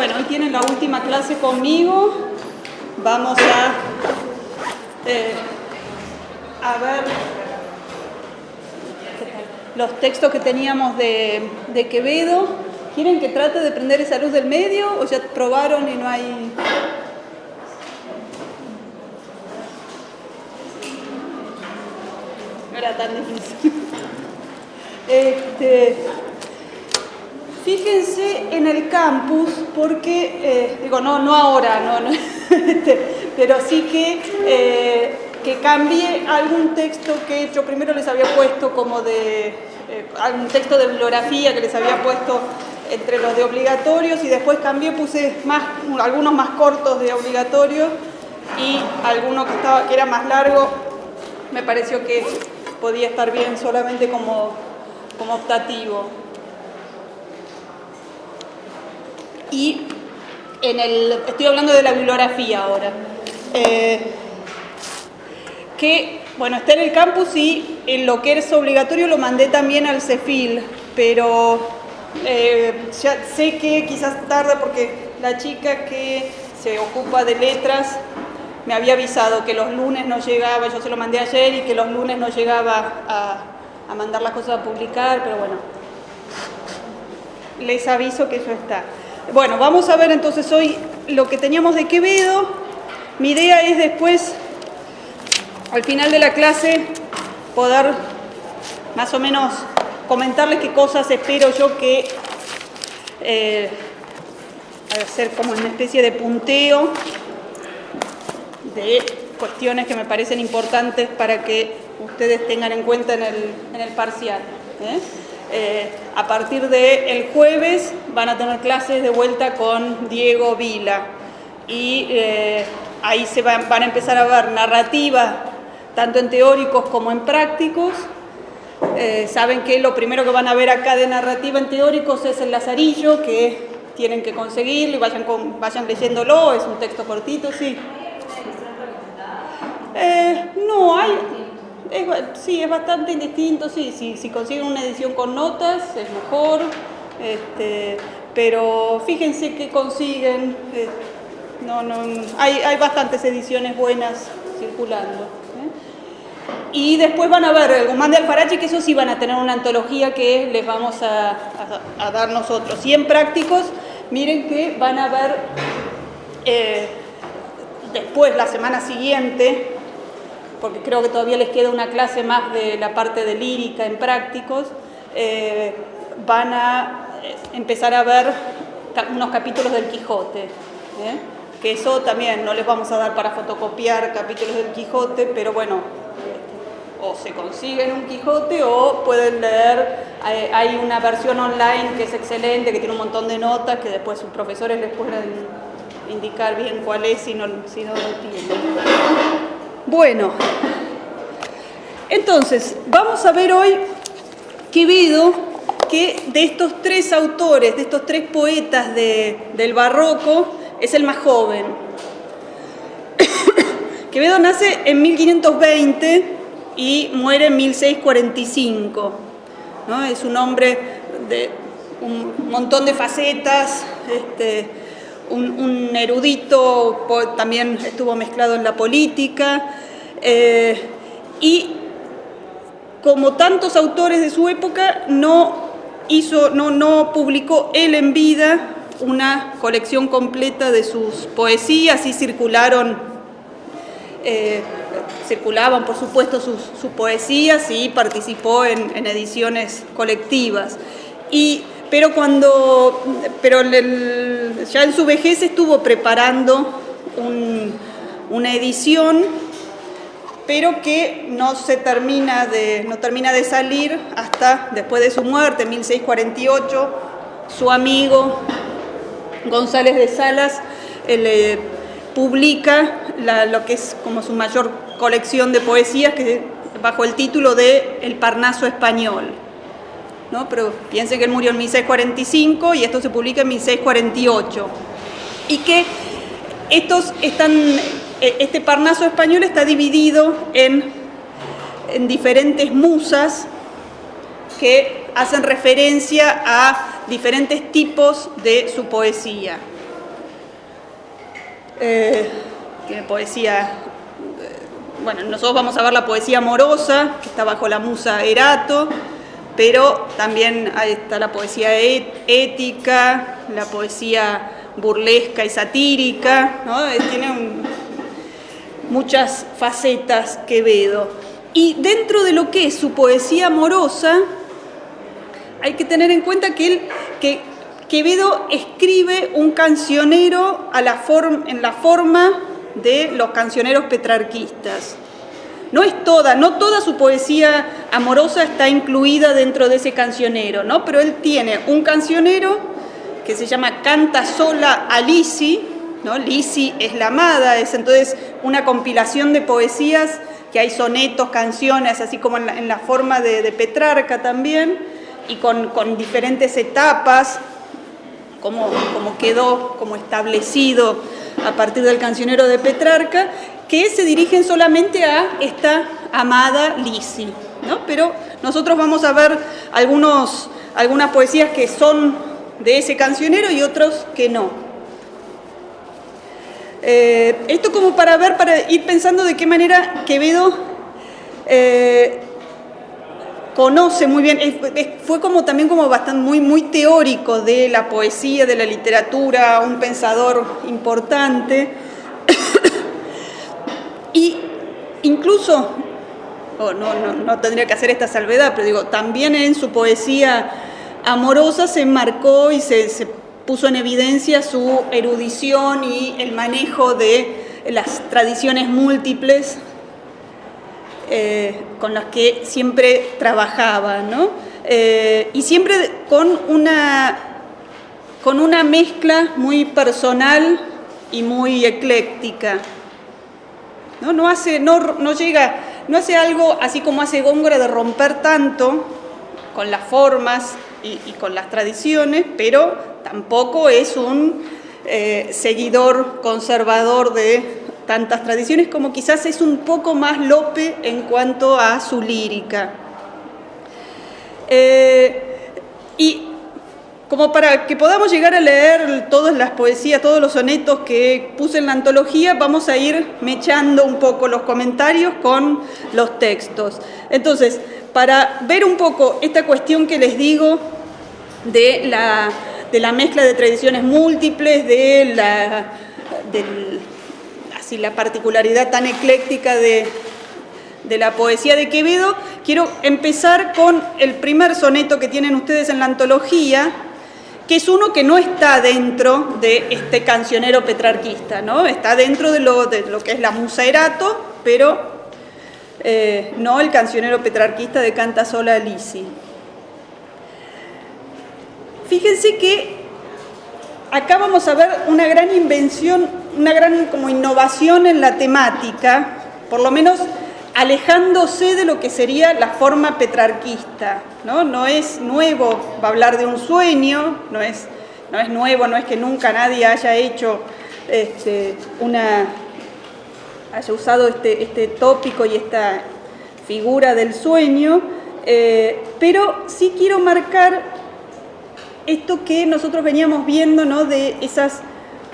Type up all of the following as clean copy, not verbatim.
Bueno, hoy tienen la última clase conmigo. Vamos a ver los textos que teníamos de Quevedo. ¿Quieren que trate de prender esa luz del medio o ya probaron y no hay...? No era tan difícil. Fíjense en el campus porque, no ahora, pero sí que cambié algún texto que yo primero les había puesto como algún texto de bibliografía que les había puesto entre los de obligatorios y después cambié, puse algunos más cortos de obligatorio y alguno que era más largo, me pareció que podía estar bien solamente como optativo. Y estoy hablando de la bibliografía ahora, que está en el campus y en lo que es obligatorio lo mandé también al CEFIL, pero ya sé que quizás tarde porque la chica que se ocupa de letras me había avisado que los lunes no llegaba, yo se lo mandé ayer y que los lunes no llegaba a mandar las cosas a publicar, pero bueno, les aviso que eso está. Bueno, vamos a ver entonces hoy lo que teníamos de Quevedo. Mi idea es después, al final de la clase, poder más o menos comentarles qué cosas espero yo que hacer como una especie de punteo de cuestiones que me parecen importantes para que ustedes tengan en cuenta en el parcial. A partir del jueves van a tener clases de vuelta con Diego Vila y ahí van a empezar a ver narrativa tanto en teóricos como en prácticos. Saben que lo primero que van a ver acá de narrativa en teóricos es el Lazarillo, que tienen que conseguirlo y vayan leyéndolo, es un texto cortito, sí. No, sí, es bastante indistinto, sí, si consiguen una edición con notas es mejor, pero fíjense que consiguen, hay bastantes ediciones buenas circulando. Y después van a ver el Guzmán de Alfarache, que eso sí van a tener una antología que les vamos a dar nosotros. Y en prácticos, miren que van a ver después, la semana siguiente, porque creo que todavía les queda una clase más de la parte de lírica en prácticos, van a empezar a ver unos capítulos del Quijote, que eso también no les vamos a dar para fotocopiar capítulos del Quijote, pero bueno, o se consiguen un Quijote o pueden leer, hay una versión online que es excelente, que tiene un montón de notas que después sus profesores les pueden indicar bien cuál es si no lo tienen. Bueno, entonces, vamos a ver hoy Quevedo, que de estos tres autores, de estos tres poetas del barroco, es el más joven. Quevedo nace en 1520 y muere en 1645. ¿No? Es un hombre de un montón de facetas, un erudito, también estuvo mezclado en la política, y como tantos autores de su época no publicó él en vida una colección completa de sus poesías y circulaban por supuesto sus poesías y participó en ediciones colectivas. Pero ya en su vejez estuvo preparando una edición, pero que no termina de salir hasta después de su muerte, en 1648. Su amigo González de Salas le publica lo que es como su mayor colección de poesías, que bajo el título de El Parnaso Español. ¿No? Pero piensen que él murió en 1645 y esto se publica en 1648. Y que este Parnaso Español está dividido en diferentes musas que hacen referencia a diferentes tipos de su poesía. tiene poesía, bueno, nosotros vamos a ver la poesía amorosa, que está bajo la musa Erato, pero también ahí está la poesía ética, la poesía burlesca y satírica, ¿no? Tiene muchas facetas Quevedo. Y dentro de lo que es su poesía amorosa, hay que tener en cuenta que Quevedo escribe un cancionero en la forma de los cancioneros petrarquistas. No toda su poesía amorosa está incluida dentro de ese cancionero, ¿no? Pero él tiene un cancionero que se llama Canta sola a Lisi, ¿no? Lisi es la amada, es entonces una compilación de poesías que hay sonetos, canciones, así como en la forma de Petrarca también, y con diferentes etapas, como quedó como establecido a partir del cancionero de Petrarca, que se dirigen solamente a esta amada Lisi, ¿no? Pero nosotros vamos a ver algunas poesías que son de ese cancionero y otros que no. Esto como para ir pensando de qué manera Quevedo conoce muy bien, fue también bastante muy teórico de la poesía, de la literatura, un pensador importante. Y incluso, no tendría que hacer esta salvedad, pero digo, también en su poesía amorosa se enmarcó y se puso en evidencia su erudición y el manejo de las tradiciones múltiples con las que siempre trabajaba, ¿no? Y siempre con una mezcla muy personal y muy ecléctica. No hace algo así como hace Góngora de romper tanto con las formas y con las tradiciones, pero tampoco es un seguidor conservador de tantas tradiciones, como quizás es un poco más Lope en cuanto a su lírica. Y como para que podamos llegar a leer todas las poesías, todos los sonetos que puse en la antología, vamos a ir mechando un poco los comentarios con los textos. Entonces, para ver un poco esta cuestión que les digo de la mezcla de tradiciones múltiples, de la particularidad tan ecléctica de la poesía de Quevedo, quiero empezar con el primer soneto que tienen ustedes en la antología, que es uno que no está dentro de este cancionero petrarquista, ¿no? Está dentro de lo que es la musa Erato, pero no el cancionero petrarquista de Canta sola a Lisi. Fíjense que acá vamos a ver una gran invención, una gran como innovación en la temática, por lo menos alejándose de lo que sería la forma petrarquista, ¿no? No es nuevo, va a hablar de un sueño, no es nuevo, no es que nunca nadie haya hecho haya usado este tópico y esta figura del sueño, pero sí quiero marcar esto que nosotros veníamos viendo, ¿no? De esas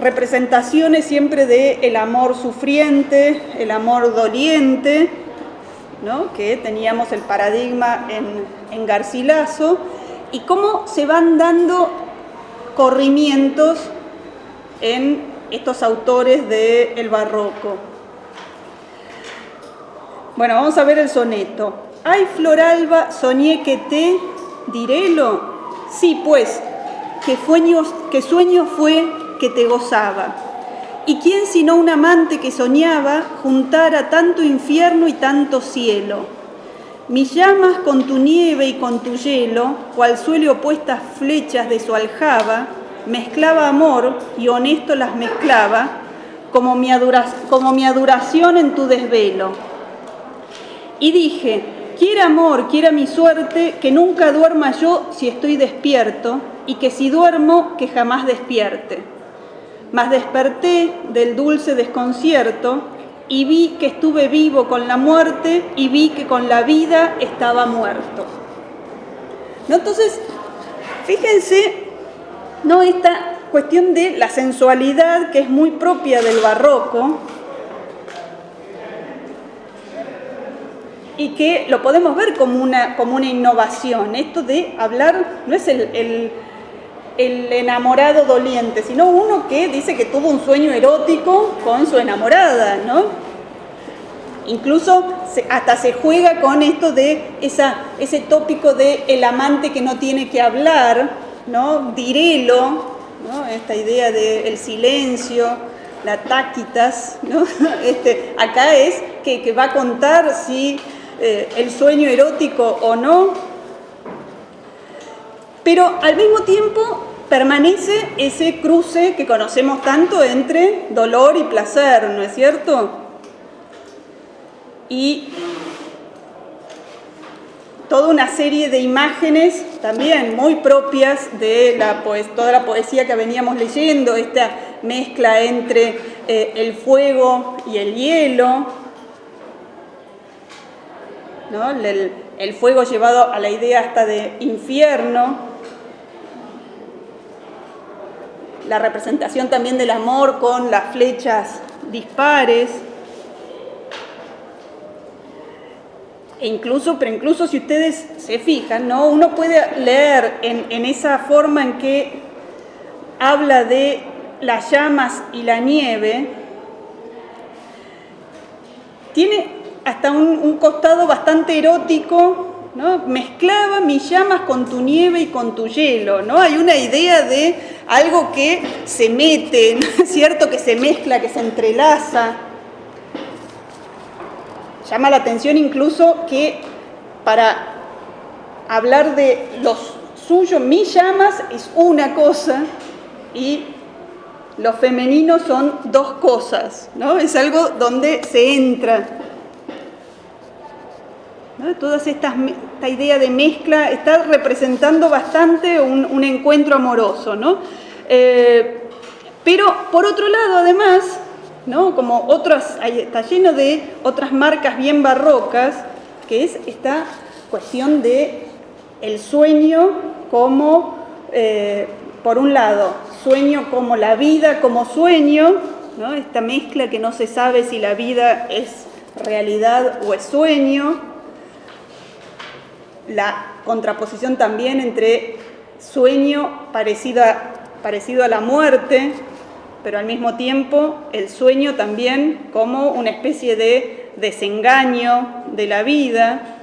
representaciones siempre del amor sufriente, el amor doliente, ¿no? Que teníamos el paradigma en Garcilaso, y cómo se van dando corrimientos en estos autores del barroco. Bueno, vamos a ver el soneto. Ay, Floralba, soñé que te dirélo. Sí, pues, que sueño fue que te gozaba. ¿Y quién sino un amante que soñaba juntara tanto infierno y tanto cielo? Mis llamas con tu nieve y con tu hielo, cual suele opuestas flechas de su aljaba, mezclaba amor y honesto las mezclaba, como mi adoración en tu desvelo. Y dije, quiera amor, quiera mi suerte, que nunca duerma yo si estoy despierto, y que si duermo, que jamás despierte. Mas desperté del dulce desconcierto, y vi que estuve vivo con la muerte, y vi que con la vida estaba muerto. ¿No? Entonces, fíjense, ¿no? Esta cuestión de la sensualidad que es muy propia del barroco y que lo podemos ver como una innovación. Esto de hablar, no es el enamorado doliente, sino uno que dice que tuvo un sueño erótico con su enamorada, ¿no? Incluso hasta se juega con esto de ese tópico de el amante que no tiene que hablar, ¿no? Direlo, ¿no? Esta idea del silencio, la tácitas, ¿no? Acá es que va a contar si el sueño erótico o no, pero al mismo tiempo permanece ese cruce que conocemos tanto entre dolor y placer, ¿no es cierto? Y toda una serie de imágenes también muy propias de toda la poesía que veníamos leyendo, esta mezcla entre el fuego y el hielo, ¿no? El fuego llevado a la idea hasta de infierno, la representación también del amor con las flechas dispares. Pero incluso si ustedes se fijan, ¿no? Uno puede leer en esa forma en que habla de las llamas y la nieve, tiene hasta un costado bastante erótico, ¿no? Mezclaba mis llamas con tu nieve y con tu hielo, ¿no? Hay una idea de algo que se mete, ¿no es cierto? Que se mezcla, que se entrelaza. Llama la atención incluso que para hablar de los suyos, mis llamas es una cosa y los femeninos son dos cosas, ¿no? Es algo donde se entra, ¿no? Esta idea de mezcla está representando bastante un encuentro amoroso, ¿no? Pero por otro lado, además, ¿no? Como está lleno de otras marcas bien barrocas, que es esta cuestión de el sueño como, por un lado, sueño como la vida como sueño, ¿no? Esta mezcla que no se sabe si la vida es realidad o es sueño, la contraposición también entre sueño parecido a la muerte, pero al mismo tiempo el sueño también como una especie de desengaño de la vida,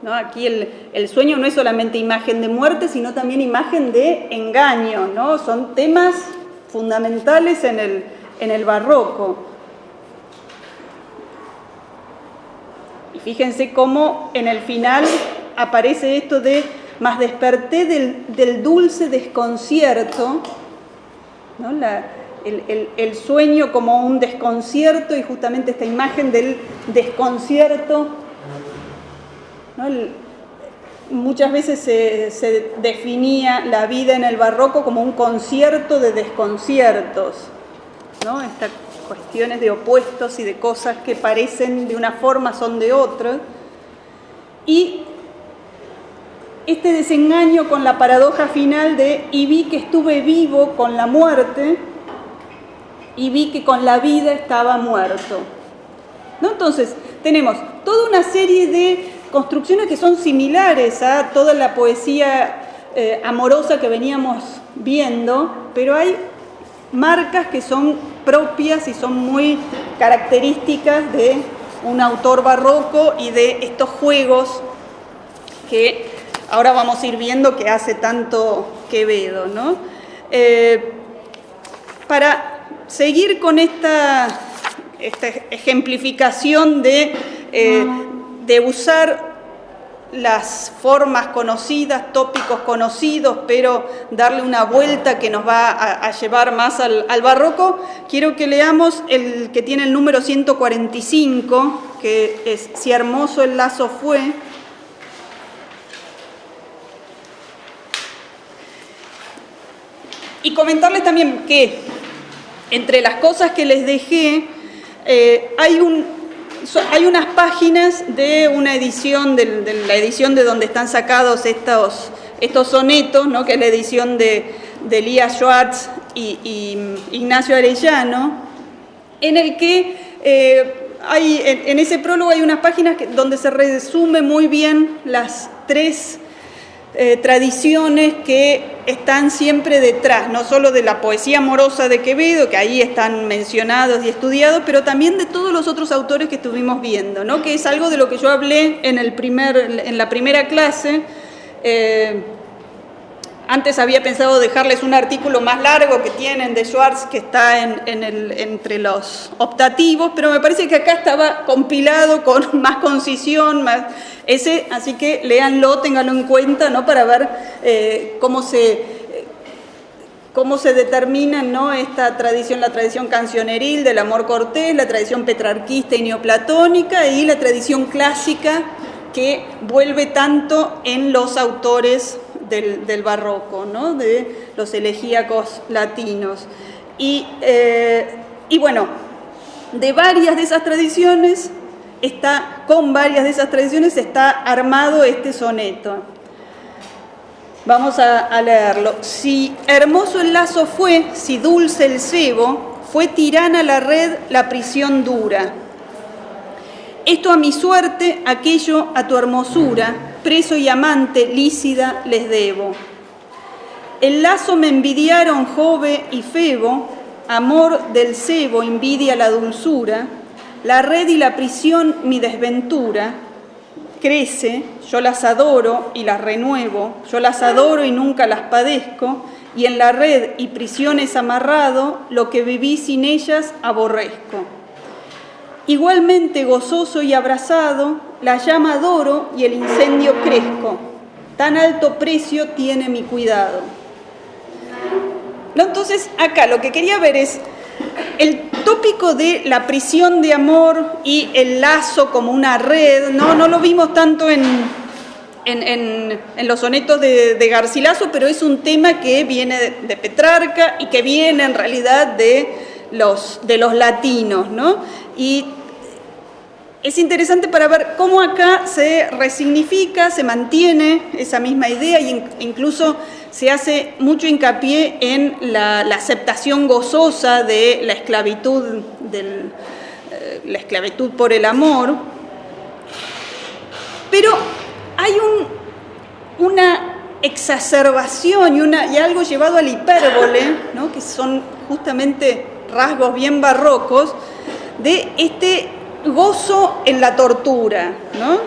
¿no? Aquí el sueño no es solamente imagen de muerte, sino también imagen de engaño, ¿no? Son temas fundamentales en el barroco. Y fíjense cómo en el final aparece esto de más desperté del dulce desconcierto, ¿no? El sueño como un desconcierto y justamente esta imagen del desconcierto, ¿no? Muchas veces se definía la vida en el barroco como un concierto de desconciertos, ¿no? Estas cuestiones de opuestos y de cosas que parecen de una forma son de otra. Y este desengaño con la paradoja final de y vi que estuve vivo con la muerte y vi que con la vida estaba muerto, ¿no? Entonces tenemos toda una serie de construcciones que son similares a toda la poesía amorosa que veníamos viendo, pero hay marcas que son propias y son muy características de un autor barroco y de estos juegos que ahora vamos a ir viendo que hace tanto Quevedo, ¿no? Para seguir con esta ejemplificación de usar las formas conocidas, tópicos conocidos, pero darle una vuelta que nos va a llevar más al barroco, quiero que leamos el que tiene el número 145, que es Si hermoso el lazo fue. Y comentarles también que entre las cosas que les dejé, hay unas páginas de una edición, de la edición de donde están sacados estos estos sonetos, ¿no? Que es la edición de Elías Schwartz y Ignacio Arellano, en el que en ese prólogo hay unas páginas donde se resume muy bien las tres tradiciones que están siempre detrás, no solo de la poesía amorosa de Quevedo, que ahí están mencionados y estudiados, pero también de todos los otros autores que estuvimos viendo, ¿no? Que es algo de lo que yo hablé en la primera clase. Antes había pensado dejarles un artículo más largo que tienen de Schwartz, que está entre los optativos, pero me parece que acá estaba compilado con más concisión, así que léanlo, ténganlo en cuenta, ¿no? Para ver cómo se determina, ¿no? Esta tradición, la tradición cancioneril del amor cortés, la tradición petrarquista y neoplatónica, y la tradición clásica que vuelve tanto en los autores del barroco, ¿no? De los elegíacos latinos. Y bueno, con varias de esas tradiciones está armado este soneto. Vamos a leerlo. Si hermoso el lazo fue, si dulce el cebo, fue tirana la red, la prisión dura. Esto a mi suerte, aquello a tu hermosura, preso y amante, lícida, les debo. El lazo me envidiaron Jove y Febo, amor del cebo envidia la dulzura, la red y la prisión mi desventura. Crece, yo las adoro y las renuevo, yo las adoro y nunca las padezco, y en la red y prisiones amarrado, lo que viví sin ellas aborrezco. Igualmente gozoso y abrazado, la llama adoro y el incendio crezco. Tan alto precio tiene mi cuidado. ¿No? Entonces, acá lo que quería ver es el tópico de la prisión de amor y el lazo como una red, ¿no? No lo vimos tanto en los sonetos de Garcilaso, pero es un tema que viene de Petrarca y que viene en realidad de los latinos, ¿no? Y es interesante para ver cómo acá se resignifica, se mantiene esa misma idea e incluso se hace mucho hincapié en la aceptación gozosa de la esclavitud, la esclavitud por el amor. Pero hay una exacerbación y algo llevado a la hipérbole, ¿no? Que son justamente rasgos bien barrocos de este gozo en la tortura, ¿no?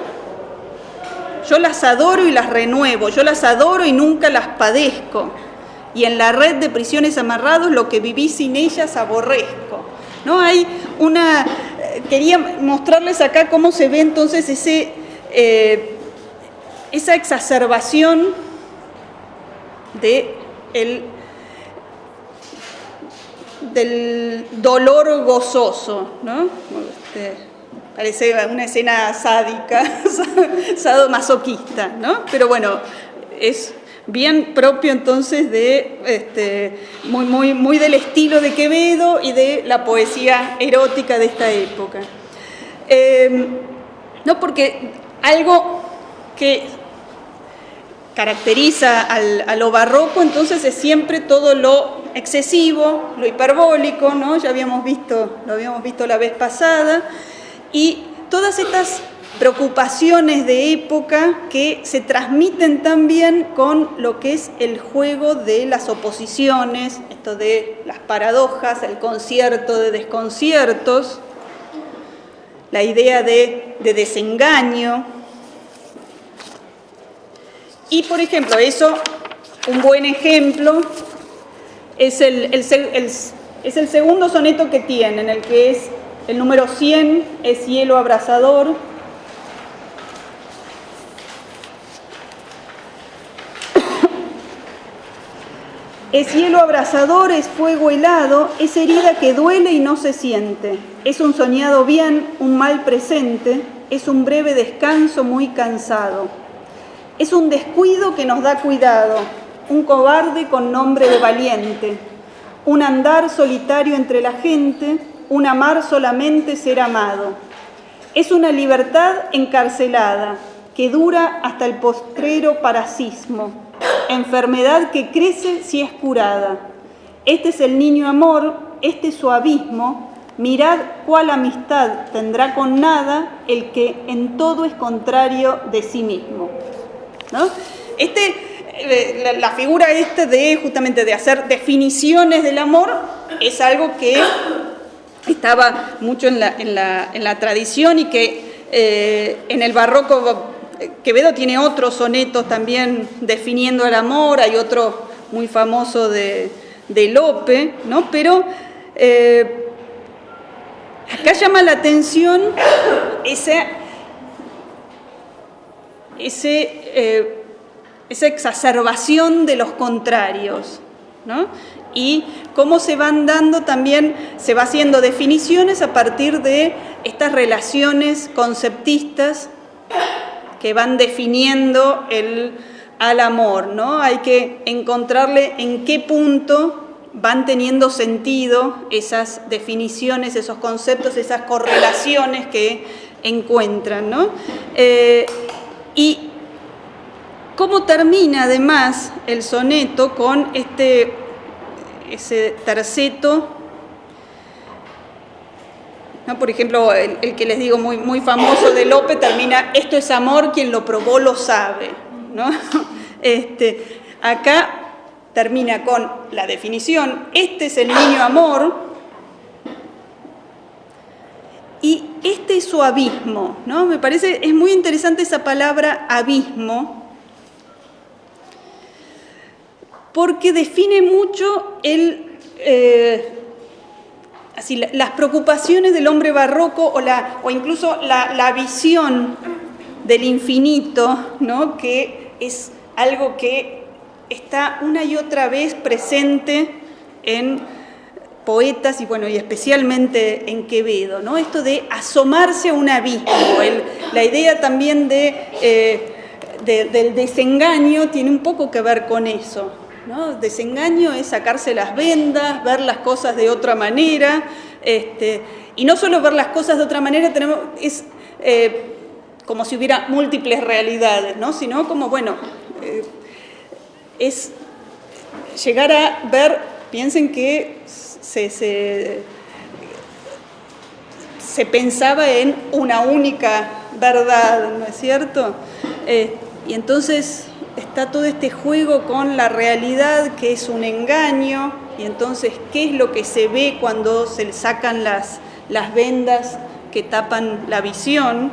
Yo las adoro y las renuevo, yo las adoro y nunca las padezco, y en la red de prisiones amarrados lo que viví sin ellas aborrezco, ¿no? Hay quería mostrarles acá cómo se ve entonces esa exacerbación del dolor gozoso, ¿no? Parece una escena sádica, sadomasoquista, ¿no? Pero bueno, es bien propio entonces muy del estilo de Quevedo y de la poesía erótica de esta época. No, porque algo que caracteriza a lo barroco entonces es siempre todo lo excesivo, lo hiperbólico, ¿no? Lo habíamos visto la vez pasada, y todas estas preocupaciones de época que se transmiten también con lo que es el juego de las oposiciones, esto de las paradojas, el concierto de desconciertos, la idea de desengaño. Y, por ejemplo, un buen ejemplo es el segundo soneto que tienen, el que es el número 100, es Hielo abrasador. Es hielo abrasador, es fuego helado, es herida que duele y no se siente. Es un soñado bien, un mal presente, es un breve descanso muy cansado. Es un descuido que nos da cuidado, un cobarde con nombre de valiente, un andar solitario entre la gente, un amar solamente ser amado. Es una libertad encarcelada que dura hasta el postrero parasismo. enfermedad que crece si es curada. Este es el niño amor, este es su abismo. Mirad cuál amistad tendrá con nada el que en todo es contrario de sí mismo, ¿no? La figura de justamente de hacer definiciones del amor es algo que estaba mucho en la tradición y que en el barroco Quevedo tiene otros sonetos también definiendo el amor, hay otro muy famoso de Lope, ¿no? Pero acá llama la atención esa exacerbación de los contrarios, ¿no? Y cómo se van dando también, se va haciendo definiciones a partir de estas relaciones conceptistas que van definiendo al amor, ¿no? Hay que encontrarle en qué punto van teniendo sentido esas definiciones, esos conceptos, esas correlaciones que encuentran, ¿no? Y cómo termina además el soneto con ese terceto, ¿no? Por ejemplo, el que les digo muy, muy famoso de Lope termina: esto es amor, quien lo probó lo sabe, ¿no? Acá termina con la definición: este es el niño amor y este es su abismo, ¿no? Me parece, es muy interesante esa palabra abismo, porque define mucho las preocupaciones del hombre barroco o incluso la visión del infinito, ¿no? Que es algo que está una y otra vez presente en poetas y especialmente en Quevedo, ¿no? Esto de asomarse a un abismo, la idea también del desengaño tiene un poco que ver con eso, ¿no? Desengaño es sacarse las vendas, ver las cosas de otra manera, y no solo ver las cosas de otra manera, es como si hubiera múltiples realidades, ¿no? Sino como, es llegar a ver, piensen que se pensaba en una única verdad, ¿no es cierto? Y entonces está todo este juego con la realidad, que es un engaño, y entonces, ¿qué es lo que se ve cuando se sacan las vendas que tapan la visión,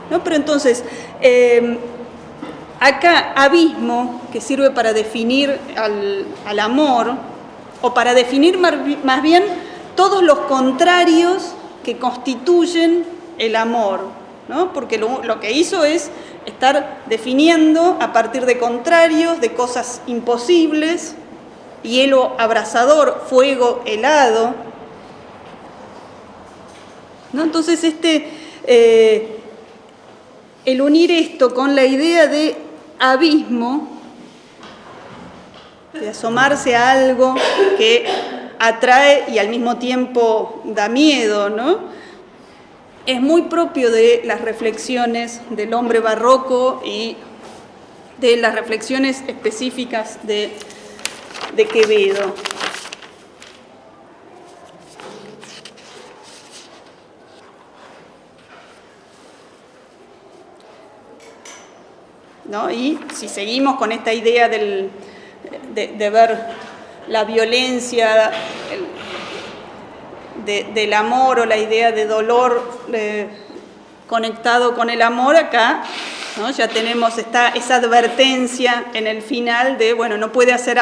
¿no? Pero entonces, acá abismo, que sirve para definir al amor, o para definir más bien todos los contrarios que constituyen el amor, ¿no? Porque lo que hizo es estar definiendo a partir de contrarios, de cosas imposibles, hielo abrasador, fuego helado, ¿no? Entonces el unir esto con la idea de abismo, de asomarse a algo que atrae y al mismo tiempo da miedo, ¿no? Es muy propio de las reflexiones del hombre barroco y de las reflexiones específicas de Quevedo. ¿No? Y si seguimos con esta idea de ver la violencia del amor, o la idea de dolor conectado con el amor, acá, ¿no? Ya tenemos esa advertencia en el final de, no puede ser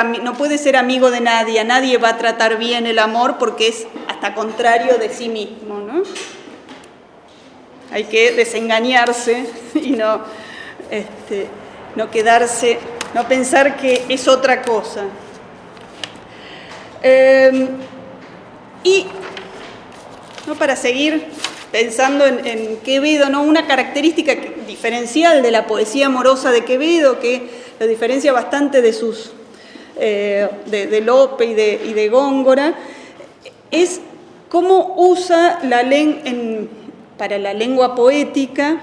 amigo de nadie, a nadie va a tratar bien el amor porque es hasta contrario de sí mismo, ¿no? Hay que desengañarse y no quedarse, no pensar que es otra cosa. Y para seguir pensando en Quevedo, ¿no? Una característica diferencial de la poesía amorosa de Quevedo, que lo diferencia bastante de sus de Lope y de Góngora, es cómo usa para la lengua poética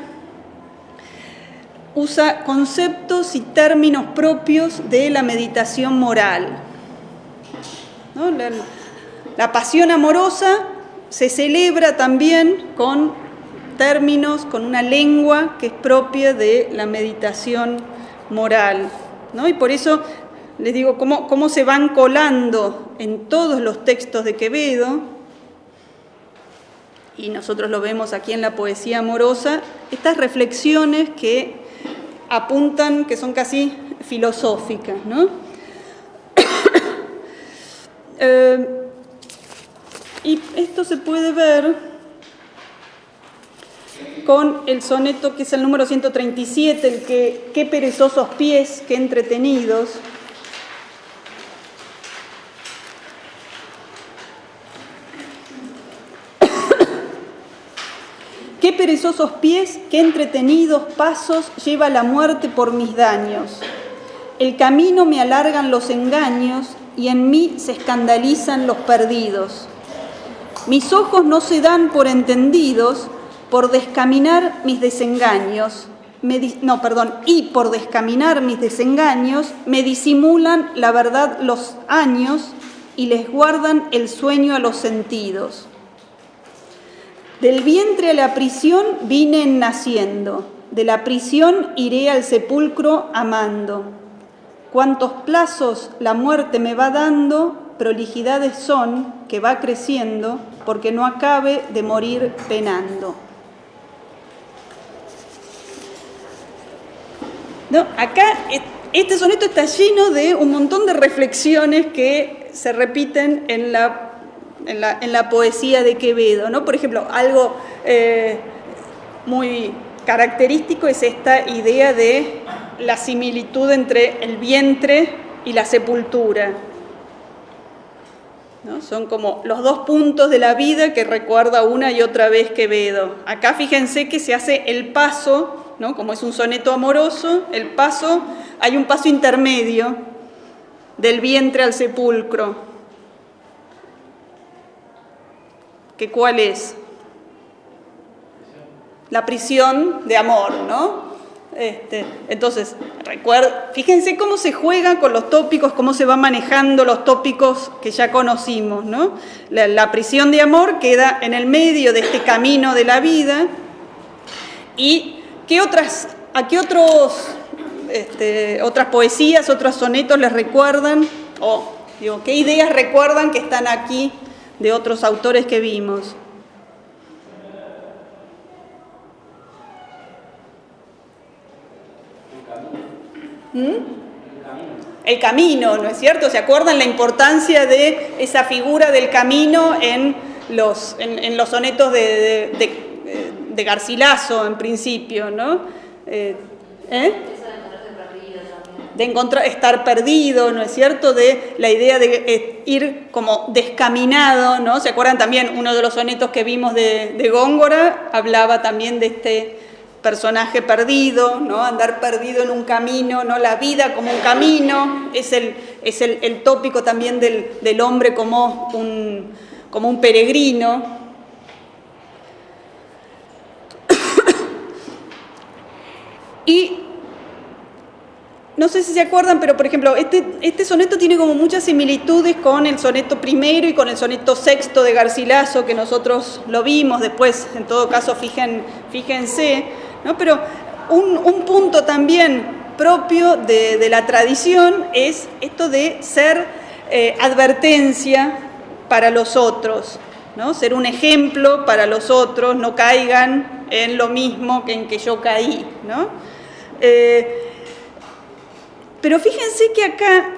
usa conceptos y términos propios de la meditación moral, ¿no? La pasión amorosa se celebra también con términos, con una lengua que es propia de la meditación moral, ¿no? Y por eso les digo cómo se van colando en todos los textos de Quevedo, y nosotros lo vemos aquí en la poesía amorosa, estas reflexiones que apuntan, que son casi filosóficas, ¿no? Y esto se puede ver con el soneto que es el número 137, el que qué perezosos pies, qué entretenidos. Qué perezosos pies, qué entretenidos pasos lleva la muerte por mis daños. El camino me alargan los engaños y en mí se escandalizan los perdidos. Mis ojos no se dan por entendidos por descaminar mis desengaños. Y por descaminar mis desengaños me disimulan la verdad los años y les guardan el sueño a los sentidos. Del vientre a la prisión vine en naciendo, de la prisión iré al sepulcro amando. Cuantos plazos la muerte me va dando, prolijidades son que va creciendo, porque no acabe de morir penando. No, acá este soneto está lleno de un montón de reflexiones que se repiten en la poesía de Quevedo, ¿no? Por ejemplo, algo muy característico es esta idea de la similitud entre el vientre y la sepultura, ¿no? Son como los dos puntos de la vida que recuerda una y otra vez Quevedo. Acá fíjense que se hace el paso, ¿no? Como es un soneto amoroso, hay un paso intermedio del vientre al sepulcro. ¿Que cuál es? La prisión de amor, ¿no? Entonces, fíjense cómo se juega con los tópicos, cómo se van manejando los tópicos que ya conocimos, ¿no? La prisión de amor queda en el medio de este camino de la vida. ¿Y a qué otras poesías, otros sonetos les recuerdan? ¿Qué ideas recuerdan que están aquí de otros autores que vimos? El camino, ¿no es cierto? ¿Se acuerdan la importancia de esa figura del camino en los sonetos de Garcilaso, en principio, ¿no? De estar perdido, ¿no es cierto? De la idea de ir como descaminado, ¿no? ¿Se acuerdan también? Uno de los sonetos que vimos de Góngora hablaba también de este personaje perdido, ¿no? Andar perdido en un camino, ¿no? La vida como un camino, es el tópico también del hombre como un peregrino. Y no sé si se acuerdan, pero por ejemplo, este soneto tiene como muchas similitudes con el soneto primero y con el soneto sexto de Garcilaso, que nosotros lo vimos después, en todo caso, fíjense, ¿no? Pero un punto también propio de la tradición es esto de ser advertencia para los otros, ¿no? Ser un ejemplo para los otros, no caigan en lo mismo en que yo caí, ¿no? Pero fíjense que acá,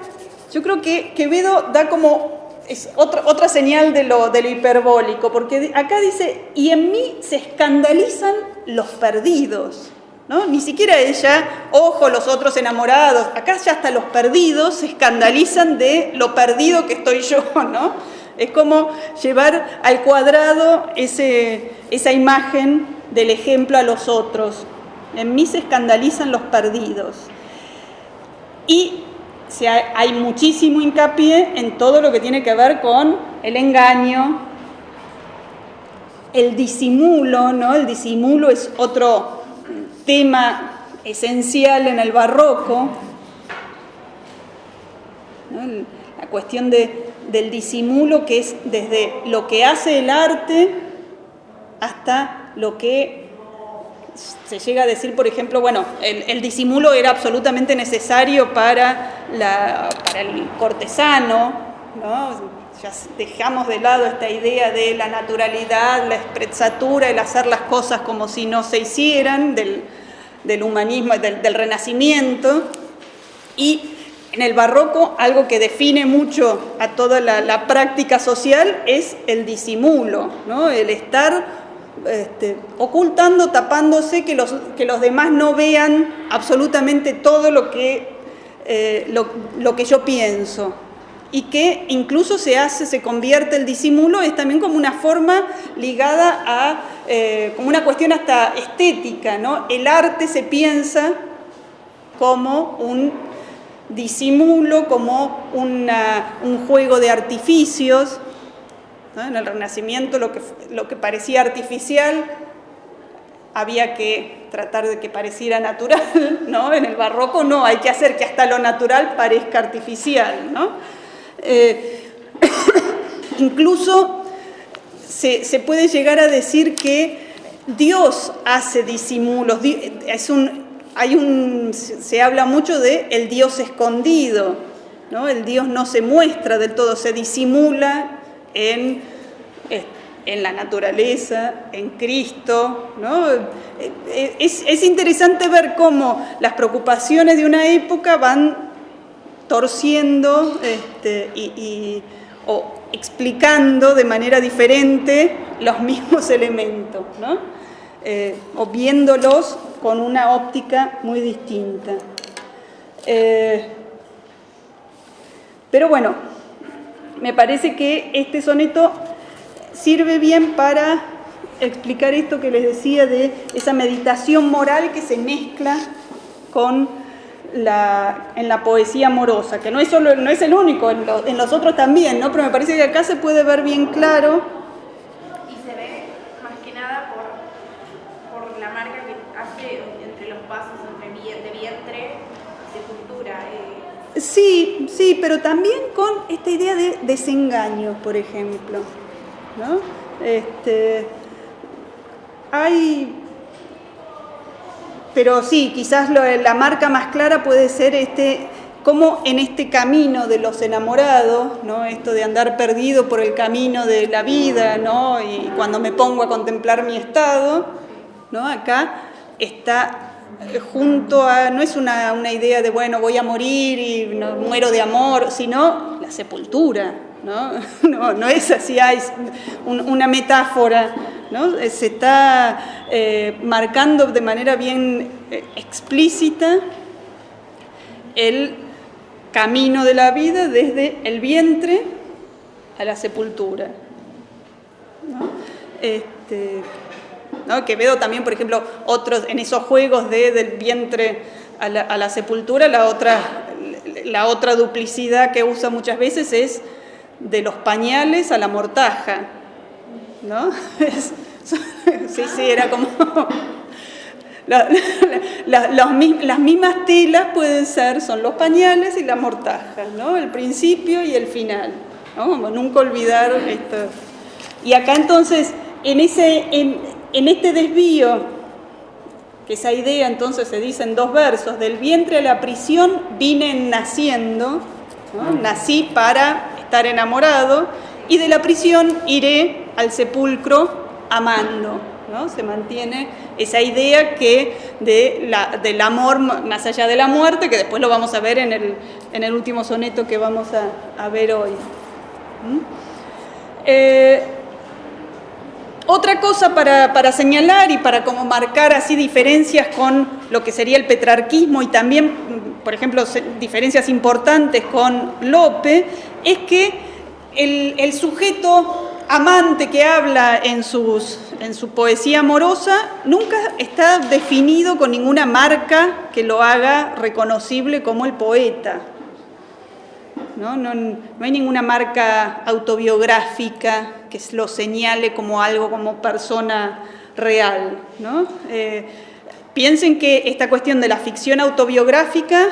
yo creo que Quevedo da como otra señal de lo hiperbólico, porque acá dice, y en mí se escandalizan los perdidos, ¿no? Ni siquiera ella, ojo, los otros enamorados, acá ya hasta los perdidos se escandalizan de lo perdido que estoy yo, ¿no? Es como llevar al cuadrado esa imagen del ejemplo a los otros. En mí se escandalizan los perdidos. Y hay muchísimo hincapié en todo lo que tiene que ver con el engaño, el disimulo, ¿no? El disimulo es otro tema esencial en el barroco, ¿no? La cuestión del disimulo, que es desde lo que hace el arte hasta lo que se llega a decir, por ejemplo, bueno, el disimulo era absolutamente necesario para el cortesano, ¿no? Ya dejamos de lado esta idea de la naturalidad, la sprezzatura, el hacer las cosas como si no se hicieran, del humanismo, del Renacimiento. Y en el barroco, algo que define mucho a toda la práctica social es el disimulo, ¿no? El estar ocultando, tapándose, que los demás no vean absolutamente todo lo que yo pienso. Y que incluso se convierte el disimulo, es también como una forma ligada a, como una cuestión hasta estética, ¿no? El arte se piensa como un disimulo, como un juego de artificios, ¿no? En el Renacimiento lo que parecía artificial había que tratar de que pareciera natural, ¿no? En el barroco no, hay que hacer que hasta lo natural parezca artificial, ¿no? Incluso se puede llegar a decir que Dios hace disimulos, se habla mucho de el Dios escondido, ¿no? El Dios no se muestra del todo, se disimula en la naturaleza, en Cristo, ¿no? Es interesante ver cómo las preocupaciones de una época van torciendo o explicando de manera diferente los mismos elementos, ¿no? O viéndolos con una óptica muy distinta. Pero bueno, me parece que este soneto sirve bien para explicar esto que les decía de esa meditación moral que se mezcla en la poesía amorosa, que no es el único, en los otros también, ¿no? Pero me parece que acá se puede ver bien claro. Y se ve más que nada por la marca que hace entre los pasos de vientre, sepultura. Sí, pero también con esta idea de desengaño, por ejemplo, ¿no? Pero sí, quizás la marca más clara puede ser cómo en este camino de los enamorados, ¿no? Esto de andar perdido por el camino de la vida, ¿no? Y cuando me pongo a contemplar mi estado, ¿no? Acá está junto a, no es una idea de, bueno, voy a morir y no, muero de amor, sino la sepultura, ¿no? No es así, hay una metáfora, ¿no? Se está marcando de manera bien explícita el camino de la vida desde el vientre a la sepultura, ¿no? ¿No? Quevedo también, por ejemplo, otros en esos juegos del vientre a la sepultura, la otra duplicidad que usa muchas veces es de los pañales a la mortaja, ¿no? Sí, era como las mismas telas son los pañales y la mortaja, ¿no? El principio y el final, ¿no? Como nunca olvidar esto. Y acá entonces, en este desvío, que esa idea entonces se dice en dos versos, del vientre a la prisión vine naciendo, ¿no? Nací para estar enamorado, y de la prisión iré al sepulcro amando, ¿no? Se mantiene esa idea del amor más allá de la muerte, que después lo vamos a ver en el último soneto que vamos a ver hoy. Otra cosa para señalar y para como marcar así diferencias con lo que sería el petrarquismo y también, por ejemplo, diferencias importantes con Lope, es que el sujeto amante que habla en su poesía amorosa nunca está definido con ninguna marca que lo haga reconocible como el poeta. No hay ninguna marca autobiográfica que lo señale como algo, como persona real, ¿no? piensen que esta cuestión de la ficción autobiográfica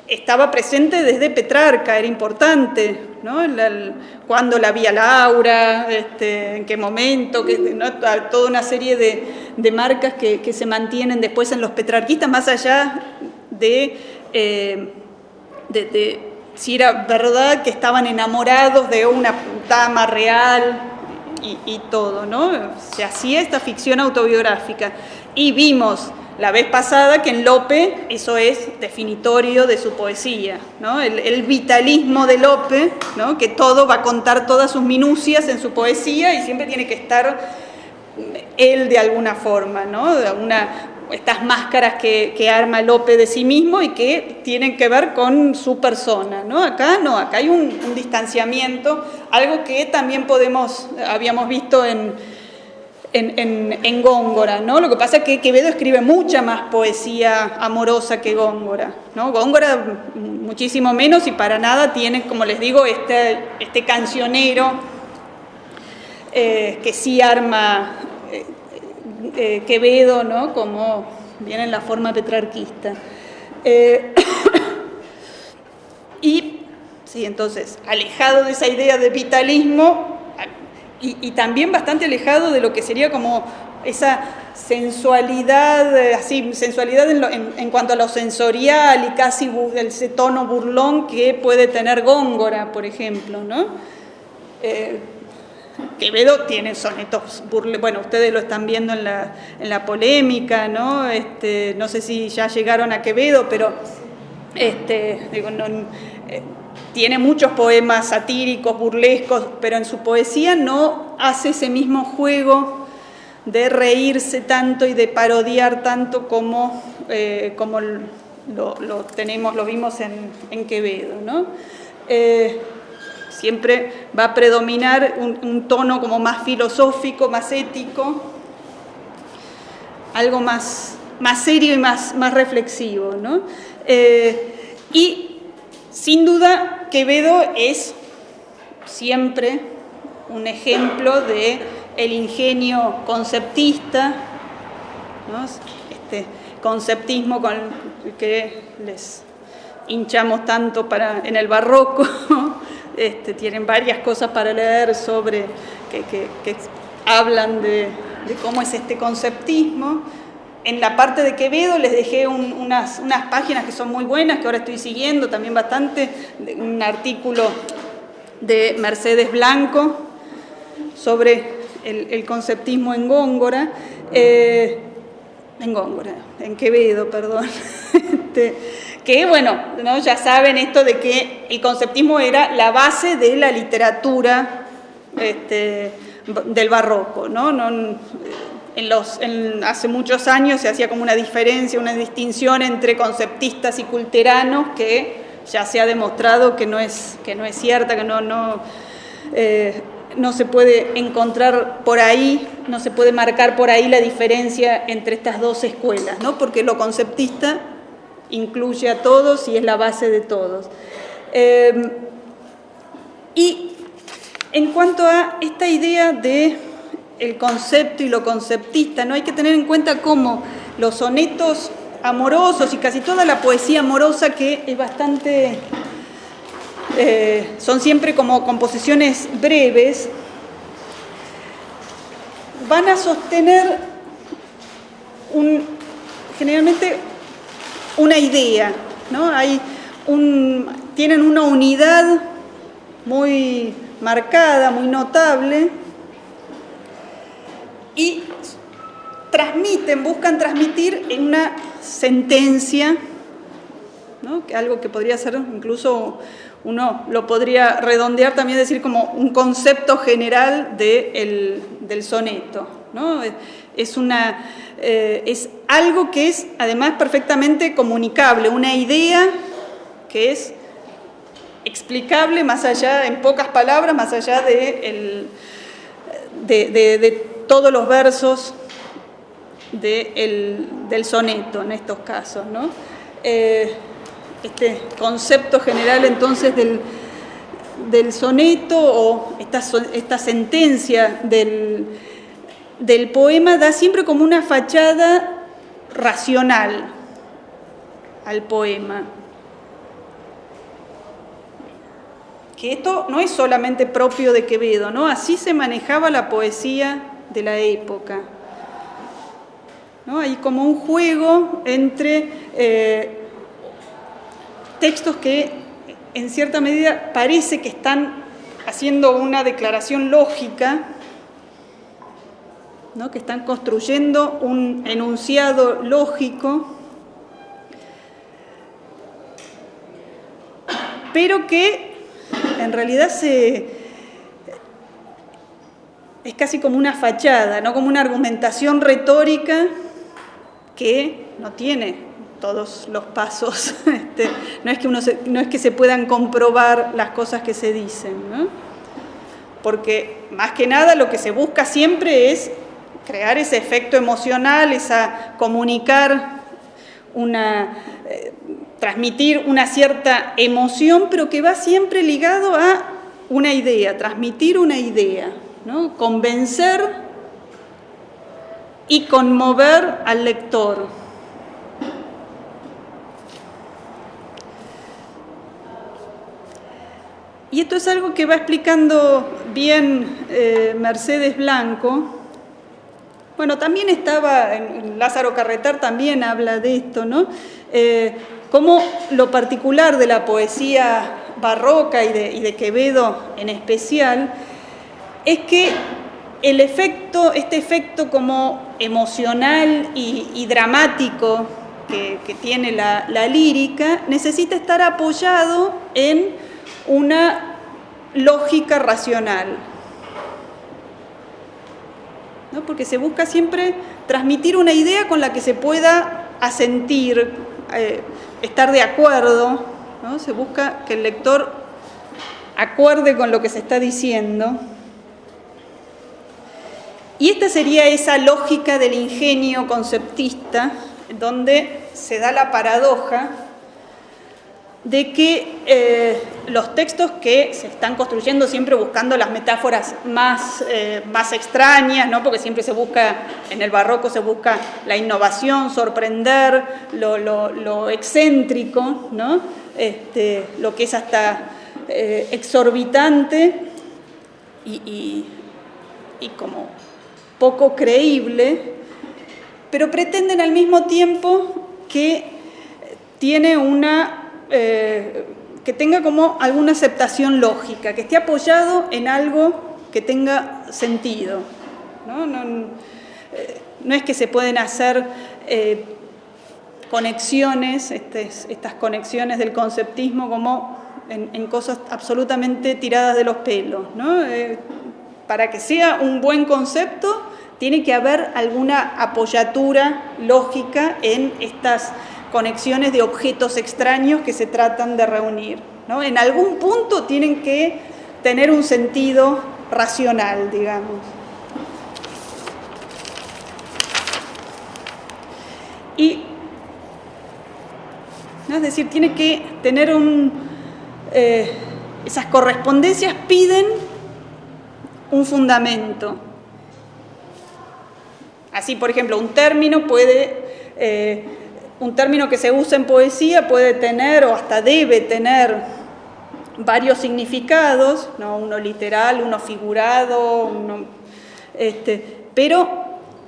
estaba presente desde Petrarca, era importante, ¿no? Cuándo la vi a Laura, en qué momento, ¿no? Toda una serie de marcas que se mantienen después en los petrarquistas, más allá de si era verdad que estaban enamorados de una dama real y todo, ¿no? Se hacía esta ficción autobiográfica. Y vimos la vez pasada que en Lope eso es definitorio de su poesía, ¿no? El vitalismo de Lope, ¿no? Que todo va a contar todas sus minucias en su poesía y siempre tiene que estar él de alguna forma, ¿no? Estas máscaras que arma Lope de sí mismo y que tienen que ver con su persona, ¿no? Acá no, acá hay un distanciamiento, algo que también habíamos visto en Góngora, ¿no? Lo que pasa es que Quevedo escribe mucha más poesía amorosa que Góngora, ¿no? Góngora muchísimo menos y para nada tiene, como les digo, este cancionero que sí arma Quevedo, ¿no? Como viene en la forma petrarquista. Y sí, entonces, alejado de esa idea de vitalismo, y también bastante alejado de lo que sería como esa sensualidad, sensualidad en cuanto a lo sensorial y casi ese tono burlón que puede tener Góngora, por ejemplo, ¿no? Quevedo tiene sonetos bueno, ustedes lo están viendo en la polémica, ¿no? No sé si ya llegaron a Quevedo, pero tiene muchos poemas satíricos, burlescos, pero en su poesía no hace ese mismo juego de reírse tanto y de parodiar tanto como lo vimos en Quevedo, ¿no? Siempre va a predominar un tono como más filosófico, más ético, algo más serio y más reflexivo, ¿no? Y sin duda, Quevedo es siempre un ejemplo de el ingenio conceptista, ¿no? Este conceptismo con el que les hinchamos tanto en el barroco. Tienen varias cosas para leer sobre que hablan de cómo es este conceptismo. En la parte de Quevedo les dejé unas páginas que son muy buenas, que ahora estoy siguiendo también bastante, un artículo de Mercedes Blanco sobre el conceptismo en Góngora, en Quevedo, perdón, que bueno, ¿no? Ya saben esto de que el conceptismo era la base de la literatura del barroco, ¿no? Hace muchos años se hacía como una diferencia, una distinción entre conceptistas y culteranos que ya se ha demostrado que no es cierta, que no se puede encontrar por ahí, no se puede marcar por ahí la diferencia entre estas dos escuelas, ¿no? Porque lo conceptista incluye a todos y es la base de todos. Y en cuanto a esta idea de el concepto y lo conceptista, ¿no? Hay que tener en cuenta cómo los sonetos amorosos y casi toda la poesía amorosa, que es bastante, son siempre como composiciones breves, van a sostener generalmente una idea, ¿no? Tienen una unidad muy marcada, muy notable, y buscan transmitir en una sentencia, ¿no? Algo que podría ser, incluso uno lo podría redondear también, decir como un concepto general del soneto, ¿no? Es algo que es además perfectamente comunicable, una idea que es explicable más allá, en pocas palabras, más allá de todos los versos del soneto en estos casos, ¿no? Este concepto general entonces del soneto, o esta sentencia del poema, da siempre como una fachada racional al poema. Que esto no es solamente propio de Quevedo, ¿no? Así se manejaba la poesía de la época, ¿no? Hay como un juego entre textos que en cierta medida parece que están haciendo una declaración lógica, ¿no? Que están construyendo un enunciado lógico, pero que en realidad es casi como una fachada, ¿no? Como una argumentación retórica que no tiene todos los pasos. No es que se puedan comprobar las cosas que se dicen, ¿no? Porque más que nada lo que se busca siempre es crear ese efecto emocional, comunicar transmitir una cierta emoción, pero que va siempre ligado a una idea, transmitir una idea, ¿no? Convencer y conmover al lector. Y esto es algo que va explicando bien Mercedes Blanco. Bueno, también en Lázaro Carreter también habla de esto, ¿no? Cómo lo particular de la poesía barroca y de Quevedo en especial, es que este efecto como emocional y dramático que tiene la lírica, necesita estar apoyado en una lógica racional, ¿no? Porque se busca siempre transmitir una idea con la que se pueda asentir, estar de acuerdo, ¿no? Se busca que el lector acuerde con lo que se está diciendo. Y esta sería esa lógica del ingenio conceptista, donde se da la paradoja de que los textos que se están construyendo siempre buscando las metáforas más extrañas, ¿no? Porque siempre se busca, en el barroco se busca la innovación, sorprender, lo excéntrico, ¿no? Lo que es hasta exorbitante y como poco creíble, pero pretenden al mismo tiempo que tiene que tenga como alguna aceptación lógica, que esté apoyado en algo que tenga sentido, ¿no? No es que se pueden hacer conexiones, estas conexiones del conceptismo como en cosas absolutamente tiradas de los pelos, ¿no? Para que sea un buen concepto, tiene que haber alguna apoyatura lógica en estas conexiones de objetos extraños que se tratan de reunir, ¿no? En algún punto tienen que tener un sentido racional, digamos. ¿No? Es decir, tiene que tener esas correspondencias piden un fundamento. Así, por ejemplo, un término que se usa en poesía puede tener o hasta debe tener varios significados, ¿no? Uno literal, uno figurado, pero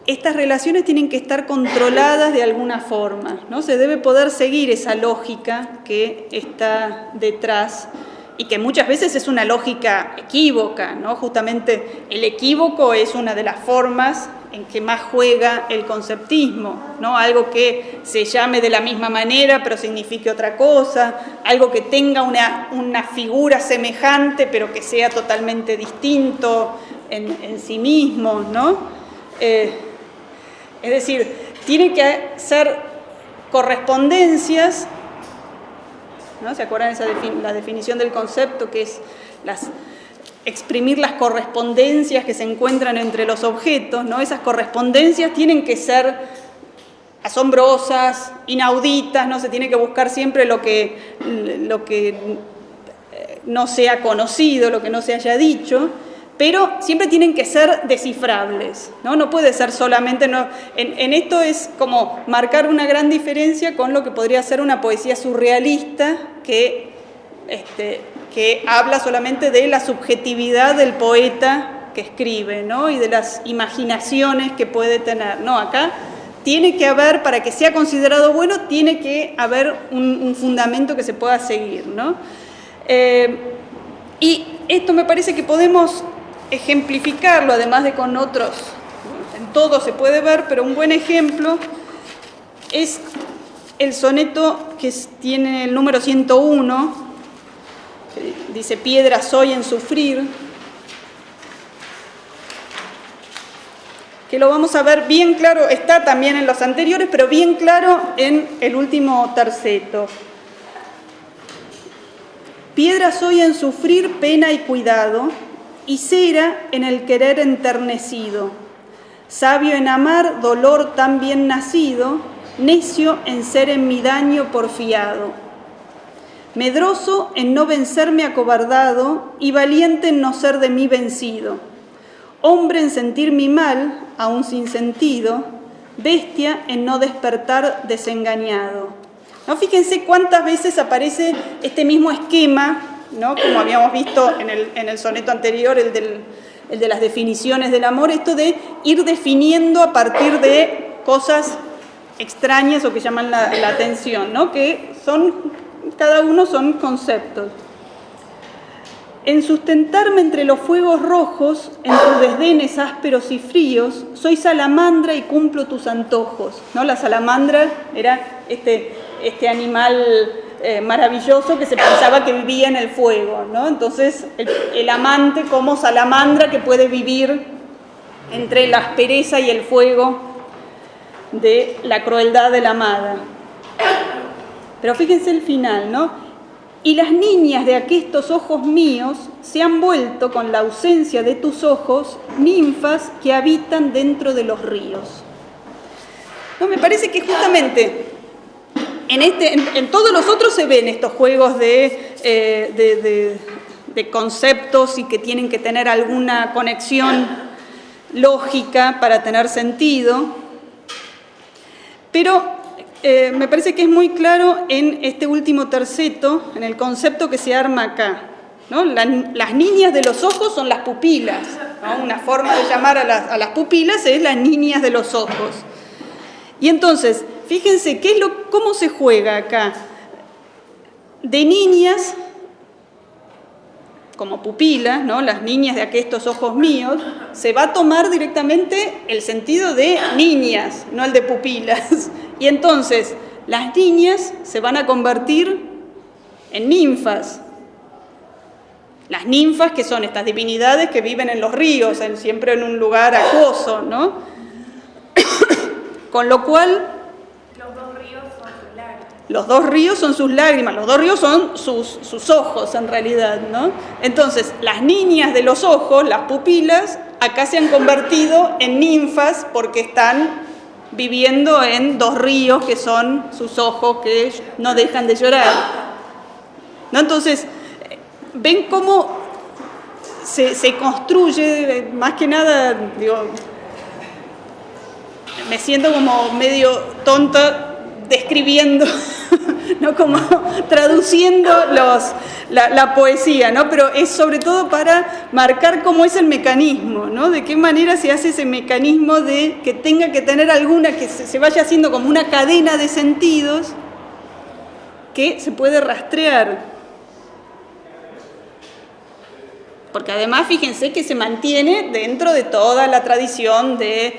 estas relaciones tienen que estar controladas de alguna forma, ¿no? Se debe poder seguir esa lógica que está detrás y que muchas veces es una lógica equívoca, ¿no? Justamente el equívoco es una de las formas en que más juega el conceptismo, ¿no? Algo que se llame de la misma manera pero signifique otra cosa, algo que tenga una figura semejante pero que sea totalmente distinto en sí mismo, ¿no? Es decir, tiene que ser correspondencias, ¿no? ¿Se acuerdan la definición del concepto, que es exprimir las correspondencias que se encuentran entre los objetos, ¿no? Esas correspondencias tienen que ser asombrosas, inauditas, ¿no? Se tiene que buscar siempre lo que no sea conocido, lo que no se haya dicho, pero siempre tienen que ser descifrables, ¿no? No puede ser solamente... En esto es como marcar una gran diferencia con lo que podría ser una poesía surrealista que habla solamente de la subjetividad del poeta que escribe, ¿no? Y de las imaginaciones que puede tener. No, acá tiene que haber, para que sea considerado bueno, tiene que haber un fundamento que se pueda seguir, ¿no? Y esto me parece que podemos ejemplificarlo, además de con otros, en todo se puede ver, pero un buen ejemplo es el soneto que tiene el número 101, que dice: piedra soy en sufrir, que lo vamos a ver bien claro, está también en los anteriores, pero bien claro en el último terceto. Piedra soy en sufrir pena y cuidado, y cera en el querer enternecido, sabio en amar dolor tan bien nacido, necio en ser en mi daño porfiado, medroso en no vencerme acobardado, y valiente en no ser de mí vencido, hombre en sentir mi mal, aún sin sentido, bestia en no despertar desengañado. ¿No? Fíjense cuántas veces aparece este mismo esquema, ¿no? Como habíamos visto en el soneto anterior, el de las definiciones del amor, esto de ir definiendo a partir de cosas extrañas o que llaman la atención, ¿no? Que cada uno son conceptos. En sustentarme entre los fuegos rojos, en tus desdenes ásperos y fríos, soy salamandra y cumplo tus antojos, ¿no? La salamandra era este animal maravilloso que se pensaba que vivía en el fuego, ¿no? Entonces, el amante como salamandra que puede vivir entre la aspereza y el fuego de la crueldad de la amada. Pero fíjense el final, ¿no? Y las niñas de aquestos ojos míos se han vuelto, con la ausencia de tus ojos, ninfas que habitan dentro de los ríos. No, me parece que justamente en todos los otros se ven estos juegos de conceptos y que tienen que tener alguna conexión lógica para tener sentido, pero me parece que es muy claro en este último terceto, en el concepto que se arma acá, ¿no? Las niñas de los ojos son las pupilas, ¿no? Una forma de llamar a las pupilas es las niñas de los ojos. Y entonces, fíjense cómo se juega acá. De niñas, como pupilas, ¿no? Las niñas de aquestos ojos míos, se va a tomar directamente el sentido de niñas, no el de pupilas. Y entonces, las niñas se van a convertir en ninfas. Las ninfas, que son estas divinidades que viven en los ríos, siempre en un lugar acuoso, ¿no? Con lo cual, los dos ríos son sus lágrimas. Los dos ríos son sus lágrimas, los dos ríos son sus ojos en realidad, ¿no? Entonces, las niñas de los ojos, las pupilas, acá se han convertido en ninfas porque están viviendo en dos ríos que son sus ojos que no dejan de llorar, ¿no? Entonces, ven cómo se construye, más que nada, digo, me siento como medio tonta describiendo, ¿no? Como traduciendo la poesía, ¿no? Pero es sobre todo para marcar cómo es el mecanismo, ¿no? De qué manera se hace ese mecanismo de que tenga que tener alguna, que se vaya haciendo como una cadena de sentidos que se puede rastrear. Porque además, fíjense que se mantiene dentro de toda la tradición del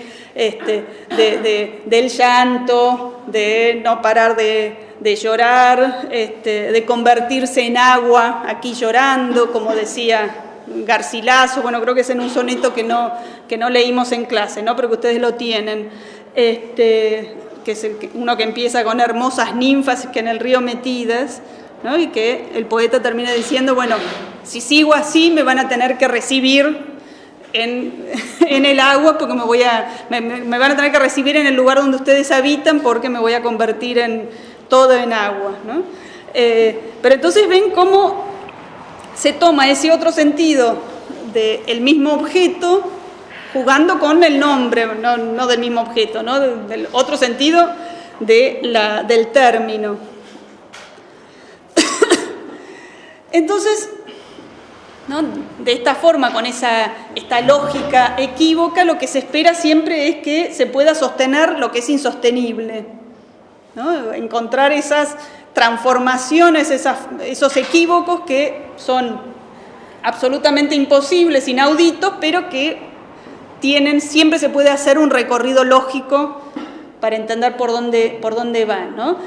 llanto, de no parar de llorar, de convertirse en agua, aquí llorando, como decía Garcilaso. Bueno, creo que es en un soneto que no leímos en clase, ¿no? Pero que ustedes lo tienen, que es uno que empieza con hermosas ninfas que en el río metidas, ¿no? Y que el poeta termina diciendo, bueno, si sigo así me van a tener que recibir en el agua porque me van a tener que recibir en el lugar donde ustedes habitan porque me voy a convertir todo en agua, ¿no? Pero entonces ven cómo se toma ese otro sentido del mismo objeto, jugando con el nombre, no del mismo objeto, ¿no? Del otro sentido del término. Entonces, ¿no? De esta forma, con esta lógica equívoca, lo que se espera siempre es que se pueda sostener lo que es insostenible, ¿no? Encontrar esas transformaciones, esos equívocos que son absolutamente imposibles, inauditos, pero que siempre se puede hacer un recorrido lógico para entender por dónde van, ¿no?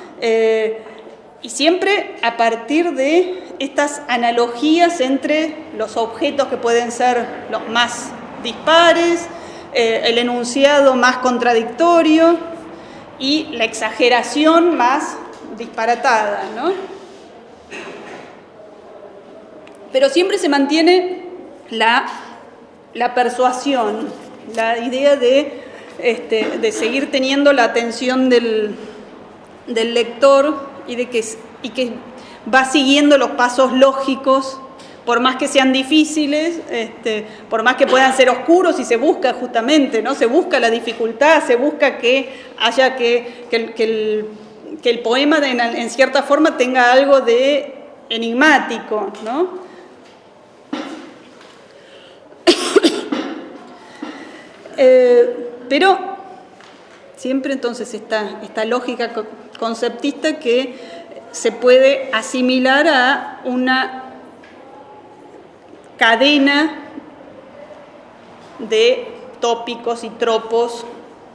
Y siempre a partir de estas analogías entre los objetos que pueden ser los más dispares, el enunciado más contradictorio y la exageración más disparatada, ¿no? Pero siempre se mantiene la persuasión, la idea de seguir teniendo la atención del lector y que va siguiendo los pasos lógicos, por más que sean difíciles, por más que puedan ser oscuros, y se busca justamente, ¿no? Se busca la dificultad, se busca que haya que el poema en cierta forma tenga algo de enigmático, ¿no? Pero siempre entonces esta lógica conceptista que se puede asimilar a una cadena de tópicos y tropos,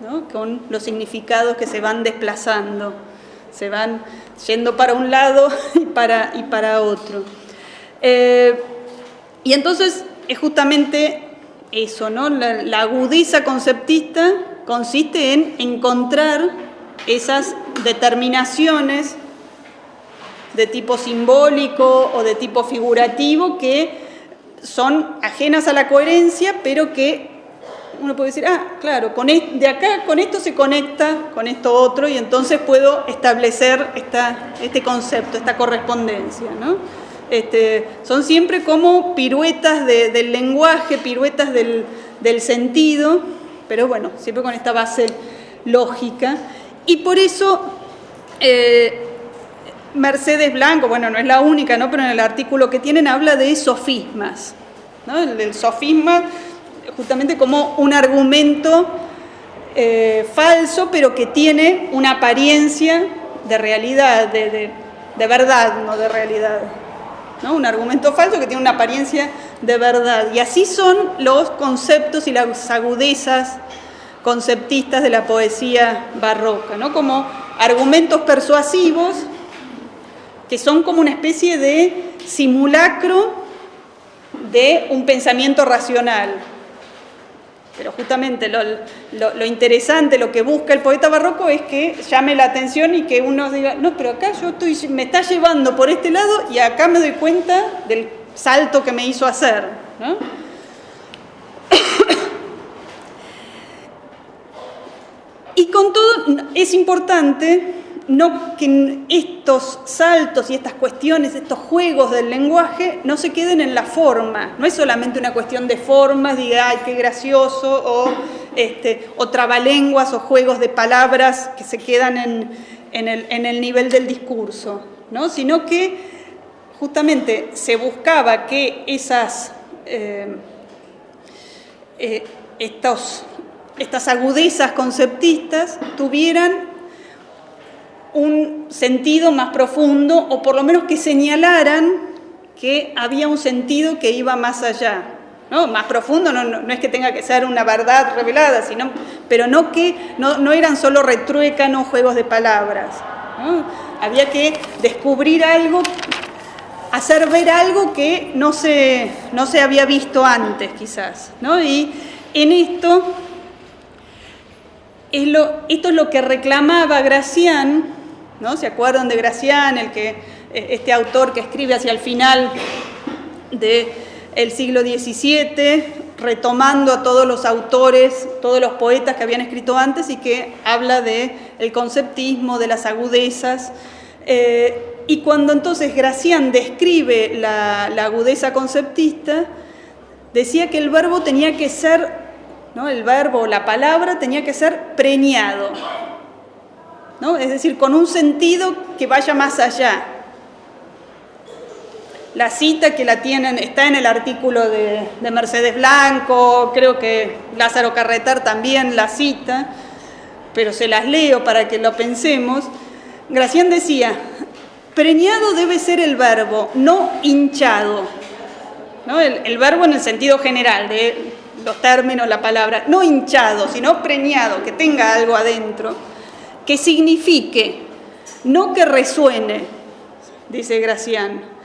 ¿no? Con los significados que se van desplazando, se van yendo para un lado y para otro. Y entonces es justamente eso, ¿no? La agudeza conceptista consiste en encontrar esas determinaciones de tipo simbólico o de tipo figurativo que son ajenas a la coherencia, pero que uno puede decir, claro, de acá con esto se conecta con esto otro, y entonces puedo establecer este concepto, esta correspondencia, ¿no? Son siempre como piruetas del lenguaje, piruetas del sentido, pero bueno, siempre con esta base lógica. Y por eso Mercedes Blanco, bueno, no es la única, ¿no? Pero en el artículo que tienen habla de sofismas, ¿no? El sofisma justamente como un argumento falso, pero que tiene una apariencia de realidad, de verdad, no de realidad, ¿no? Un argumento falso que tiene una apariencia de verdad. Y así son los conceptos y las agudezas conceptistas de la poesía barroca, ¿no? Como argumentos persuasivos que son como una especie de simulacro de un pensamiento racional. Pero justamente lo interesante, lo que busca el poeta barroco es que llame la atención y que uno diga, no, pero acá me está llevando por este lado y acá me doy cuenta del salto que me hizo hacer, ¿no? Y con todo es importante que estos saltos y estas cuestiones, estos juegos del lenguaje no se queden en la forma. No es solamente una cuestión de formas, diga, ay, qué gracioso, o trabalenguas o juegos de palabras que se quedan en el nivel del discurso, ¿no? Sino que justamente se buscaba que estas agudezas conceptistas tuvieran un sentido más profundo, o por lo menos que señalaran que había un sentido que iba más allá, ¿no? Más profundo no es que tenga que ser una verdad revelada, pero no eran solo retruécanos, juegos de palabras, ¿no? Había que descubrir algo, hacer ver algo que no se había visto antes, quizás, ¿no? Y en esto es lo que reclamaba Gracián, ¿no? ¿Se acuerdan de Gracián, este autor que escribe hacia el final del siglo XVII, retomando a todos los autores, todos los poetas que habían escrito antes, y que habla del conceptismo, de las agudezas? Y cuando entonces Gracián describe la agudeza conceptista, decía que el verbo tenía que ser, ¿no? El verbo o la palabra tenía que ser preñado, ¿no? Es decir, con un sentido que vaya más allá. La cita que la tienen está en el artículo de Mercedes Blanco, creo que Lázaro Carreter también la cita, pero se las leo para que lo pensemos. Gracián decía, preñado debe ser el verbo, no hinchado, ¿no? El verbo en el sentido general de los términos, la palabra, no hinchado, sino preñado, que tenga algo adentro, que signifique, no que resuene, dice Gracián.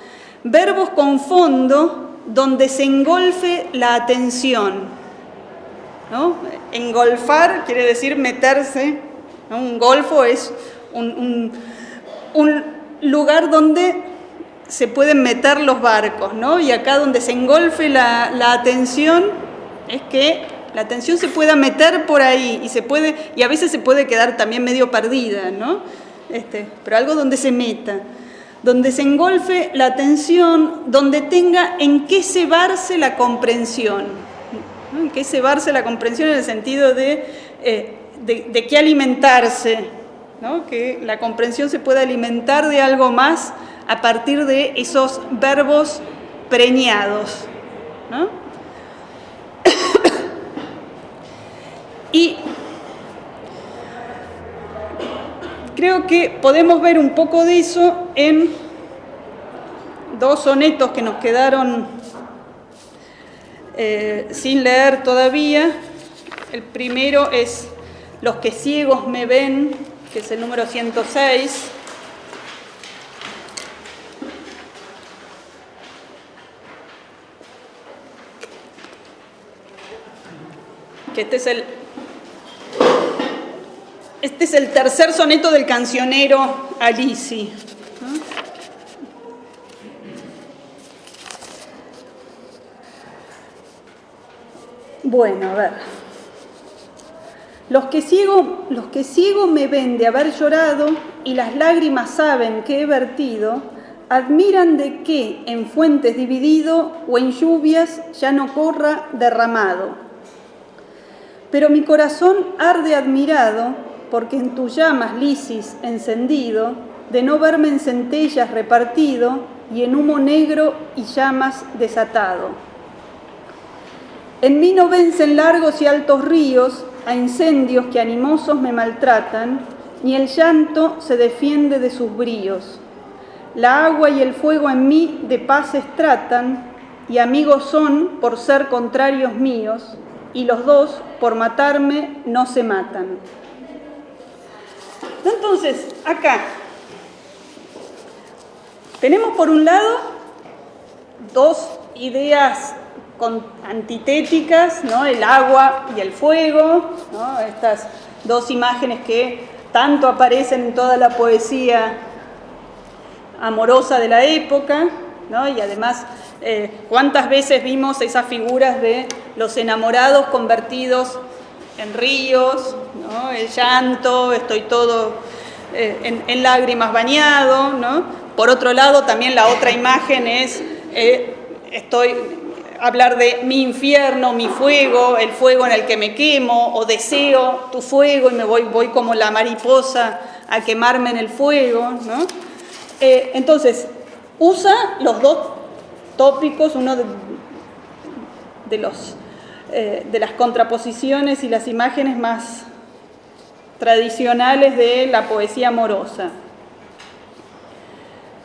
Verbos con fondo donde se engolfe la atención, ¿no? Engolfar quiere decir meterse, ¿no? Un golfo es un lugar donde se pueden meter los barcos, ¿no? Y acá donde se engolfe la atención es que la atención se pueda meter por ahí y a veces se puede quedar también medio perdida, ¿no? Pero algo donde se meta, donde se engolfe la atención, donde tenga en qué cebarse la comprensión, ¿no? En qué cebarse la comprensión en el sentido de qué alimentarse, ¿no? Que la comprensión se pueda alimentar de algo más a partir de esos verbos preñados, ¿no? Y creo que podemos ver un poco de eso en dos sonetos que nos quedaron sin leer todavía. El primero es Los que ciegos me ven, que es el número 106. Que este es el tercer soneto del cancionero Alisi. Bueno, a ver. Los que ciego me ven de haber llorado y las lágrimas saben que he vertido, admiran de que en fuentes dividido o en lluvias ya no corra derramado. Pero mi corazón arde admirado, porque en tus llamas, Lisis, encendido, de no verme en centellas repartido y en humo negro y llamas desatado. En mí no vencen largos y altos ríos a incendios que animosos me maltratan, ni el llanto se defiende de sus bríos. La agua y el fuego en mí de paces tratan, y amigos son por ser contrarios míos, y los dos, por matarme, no se matan. Entonces, acá tenemos por un lado dos ideas antitéticas, ¿no? El agua y el fuego, ¿no? Estas dos imágenes que tanto aparecen en toda la poesía amorosa de la época, ¿no? Y además, ¿cuántas veces vimos esas figuras de los enamorados convertidos en ríos, ¿no? El llanto, estoy todo en lágrimas bañado, ¿no? Por otro lado, también la otra imagen es hablar de mi infierno, mi fuego, el fuego en el que me quemo, o deseo tu fuego y me voy como la mariposa a quemarme en el fuego, ¿no? Entonces, usa los dos tópicos, uno de las contraposiciones y las imágenes más tradicionales de la poesía amorosa.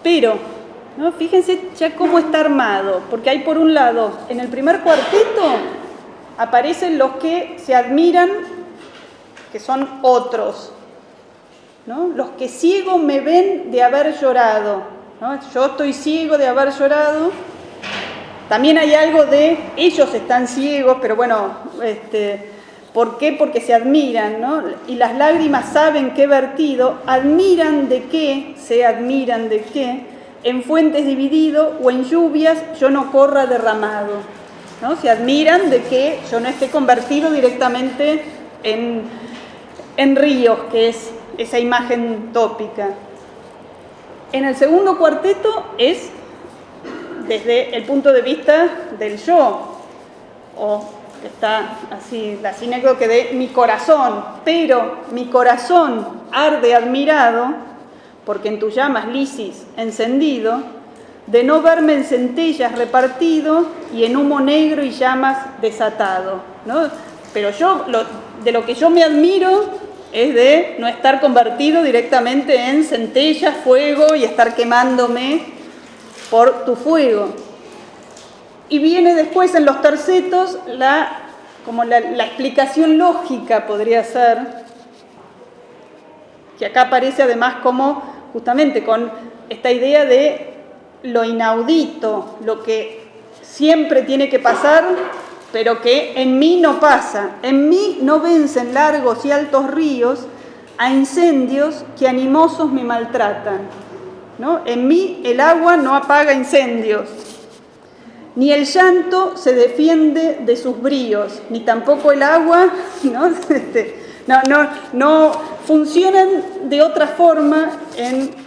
Pero, ¿no? Fíjense ya cómo está armado, porque hay por un lado, en el primer cuarteto aparecen los que se admiran, que son otros, ¿no? Los que ciego me ven de haber llorado, ¿no? Yo estoy ciego de haber llorado. También hay algo de ellos están ciegos, pero bueno, ¿por qué? Porque se admiran, ¿no? Y las lágrimas saben que he vertido, admiran de qué, se admiran de qué, en fuentes dividido o en lluvias yo no corra derramado, ¿no? Se admiran de que yo no esté convertido directamente en ríos, que es esa imagen tópica. En el segundo cuarteto es desde el punto de vista del yo, o que está así, la sinécdoque de mi corazón, pero mi corazón arde admirado, porque en tus llamas, Lisis, encendido, de no verme en centellas repartido y en humo negro y llamas desatado, ¿no? Pero de lo que yo me admiro es de no estar convertido directamente en centellas, fuego y estar quemándome por tu fuego. Y viene después en los tercetos la explicación lógica, podría ser, que acá aparece además como justamente con esta idea de lo inaudito, lo que siempre tiene que pasar, pero que en mí no pasa. En mí no vencen largos y altos ríos a incendios que animosos me maltratan, ¿no? En mí el agua no apaga incendios, ni el llanto se defiende de sus bríos, ni tampoco el agua, ¿no? No funcionan de otra forma en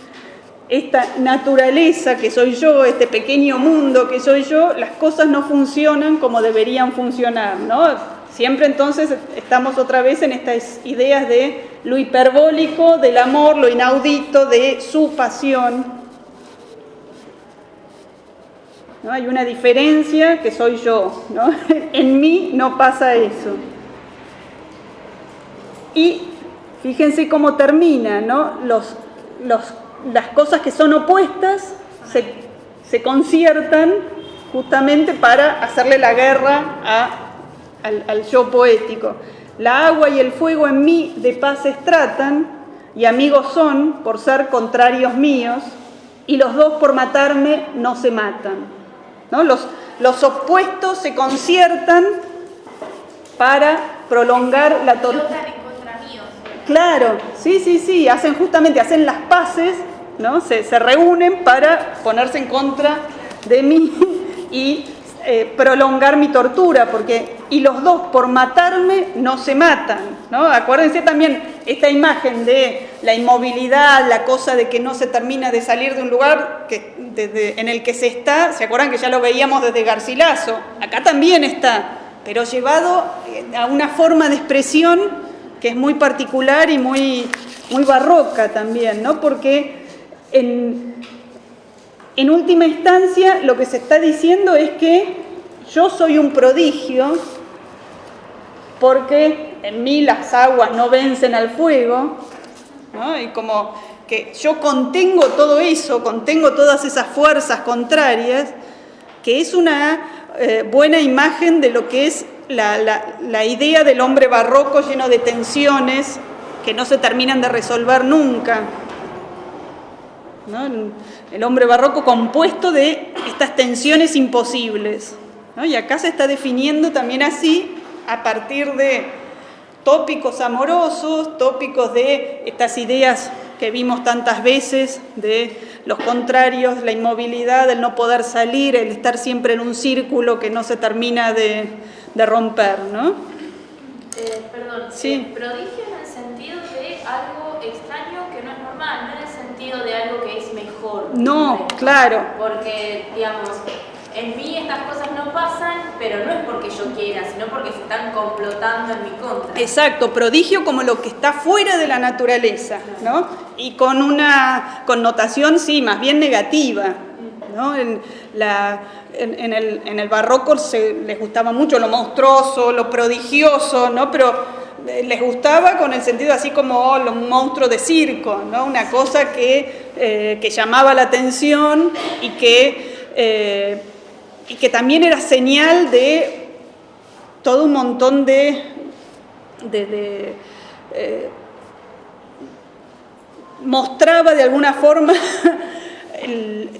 esta naturaleza que soy yo, este pequeño mundo que soy yo. Las cosas no funcionan como deberían funcionar, ¿no? Siempre entonces estamos otra vez en estas ideas de lo hiperbólico del amor, lo inaudito de su pasión, ¿no? Hay una diferencia que soy yo, ¿no? En mí no pasa eso. Y fíjense cómo termina, ¿no? Las cosas que son opuestas se conciertan justamente para hacerle la guerra al yo poético. La agua y el fuego en mí de paces tratan, y amigos son por ser contrarios míos, y los dos por matarme no se matan, ¿no? Los opuestos se conciertan para prolongar la tortura. Claro, sí, hacen las paces, ¿no? Se reúnen para ponerse en contra de mí y prolongar mi tortura, y los dos por matarme no se matan, ¿no? Acuérdense también esta imagen de la inmovilidad, la cosa de que no se termina de salir de un lugar en el que se está. ¿Se acuerdan que ya lo veíamos desde Garcilaso? Acá también está, pero llevado a una forma de expresión que es muy particular y muy barroca también, ¿no? Porque en última instancia lo que se está diciendo es que yo soy un prodigio porque en mí las aguas no vencen al fuego, ¿no? Y como que yo contengo todo eso, contengo todas esas fuerzas contrarias, que es una buena imagen de lo que es la idea del hombre barroco lleno de tensiones que no se terminan de resolver nunca, ¿no? El hombre barroco compuesto de estas tensiones imposibles, ¿no? Y acá se está definiendo también así a partir de tópicos amorosos, tópicos de estas ideas que vimos tantas veces, de los contrarios, la inmovilidad, el no poder salir, el estar siempre en un círculo que no se termina de romper, ¿no? Perdón, sí. Prodigio en el sentido de algo extraño que no es normal, no en el sentido de algo que es mejor. No, claro. Porque, digamos, en mí estas cosas no pasan, pero no es porque yo quiera, sino porque se están complotando en mi contra. Exacto, prodigio como lo que está fuera de la naturaleza, ¿no? Y con una connotación, sí, más bien negativa, ¿no? En el barroco les gustaba mucho lo monstruoso, lo prodigioso, ¿no? Pero les gustaba con el sentido así como un monstruo de circo, ¿no? Una cosa que llamaba la atención y que también era señal de todo un montón mostraba de alguna forma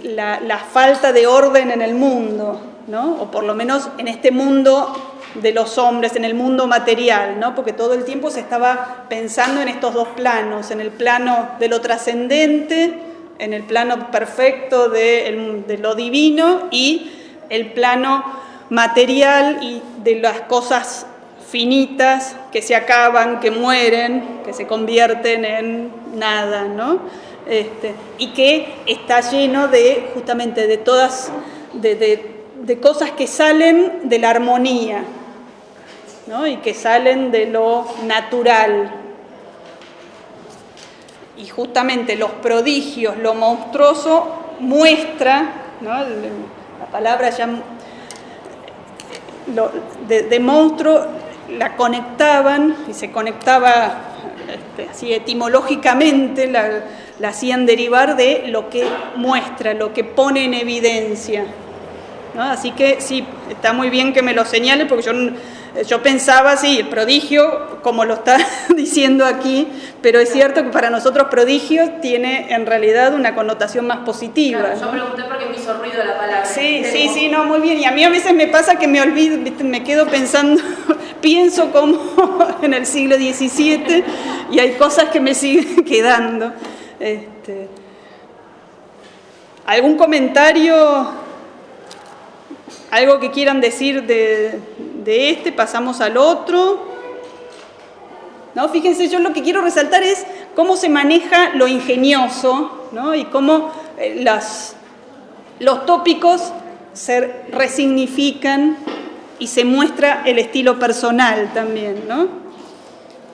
la falta de orden en el mundo, ¿no? O por lo menos en este mundo de los hombres, en el mundo material, ¿no? Porque todo el tiempo se estaba pensando en estos dos planos, en el plano de lo trascendente, en el plano perfecto de lo divino, y el plano material y de las cosas finitas que se acaban, que mueren, que se convierten en nada, ¿no? Y que está lleno justamente de todas, de cosas que salen de la armonía, ¿no? Y que salen de lo natural. Y justamente los prodigios, lo monstruoso, muestra, ¿no? La palabra ya de monstruo la conectaban, y se conectaba así etimológicamente, la hacían derivar de lo que muestra, lo que pone en evidencia, ¿no? Así que sí, está muy bien que me lo señale, porque yo pensaba, sí, el prodigio, como lo está diciendo aquí, pero es cierto que para nosotros prodigio tiene en realidad una connotación más positiva. Claro, ¿no? yo pregunté porque me hizo ruido la palabra. Sí, no, muy bien. Y a mí a veces me pasa que me olvido, me quedo pensando, pienso como en el siglo XVII y hay cosas que me siguen quedando. ¿Algún comentario? ¿Algo que quieran decir de pasamos al otro? ¿No? Fíjense, yo lo que quiero resaltar es cómo se maneja lo ingenioso, ¿no? Y cómo los tópicos se resignifican y se muestra el estilo personal también, ¿no?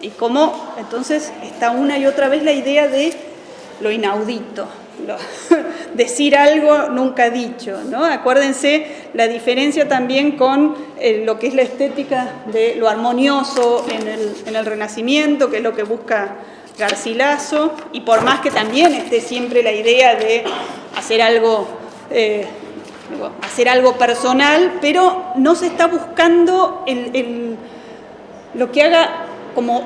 Y cómo entonces está una y otra vez la idea de lo inaudito. Decir algo nunca dicho, ¿no? Acuérdense la diferencia también con lo que es la estética de lo armonioso en el Renacimiento, que es lo que busca Garcilaso, y por más que también esté siempre la idea de hacer algo personal, pero no se está buscando lo que haga como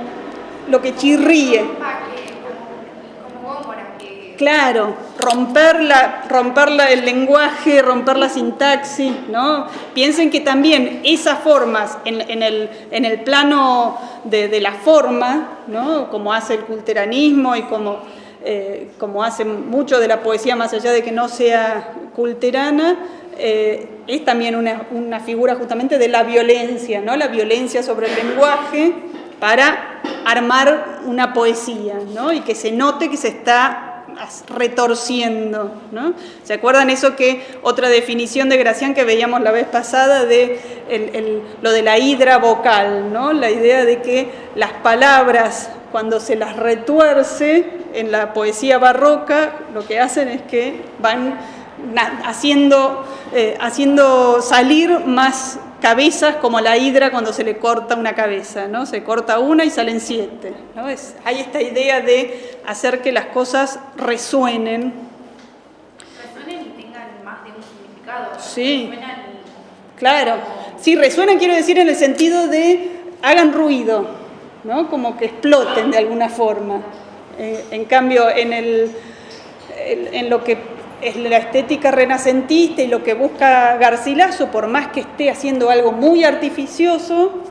lo que chirríe. Claro, romper el lenguaje, romper la sintaxis, ¿no? Piensen que también esas formas, en el plano de la forma, ¿no? Como hace el culteranismo y como hace mucho de la poesía, más allá de que no sea culterana, es también una figura justamente de la violencia, ¿no? La violencia sobre el lenguaje para armar una poesía, ¿no? Y que se note que se está retorciendo, ¿no? ¿Se acuerdan eso que otra definición de Gracián que veíamos la vez pasada de lo de la hidra vocal, ¿no? La idea de que las palabras, cuando se las retuerce en la poesía barroca, lo que hacen es que van haciendo salir más cabezas, como la hidra cuando se le corta una cabeza, ¿no? Se corta una y salen 7, ¿no? Hay esta idea de hacer que las cosas resuenen. Resuenen y tengan más de un significado. Sí, Resuenan claro. Sí, resuenan quiero decir en el sentido de hagan ruido, ¿no? Como que exploten de alguna forma. En cambio, en lo que es la estética renacentista y lo que busca Garcilaso, por más que esté haciendo algo muy artificioso,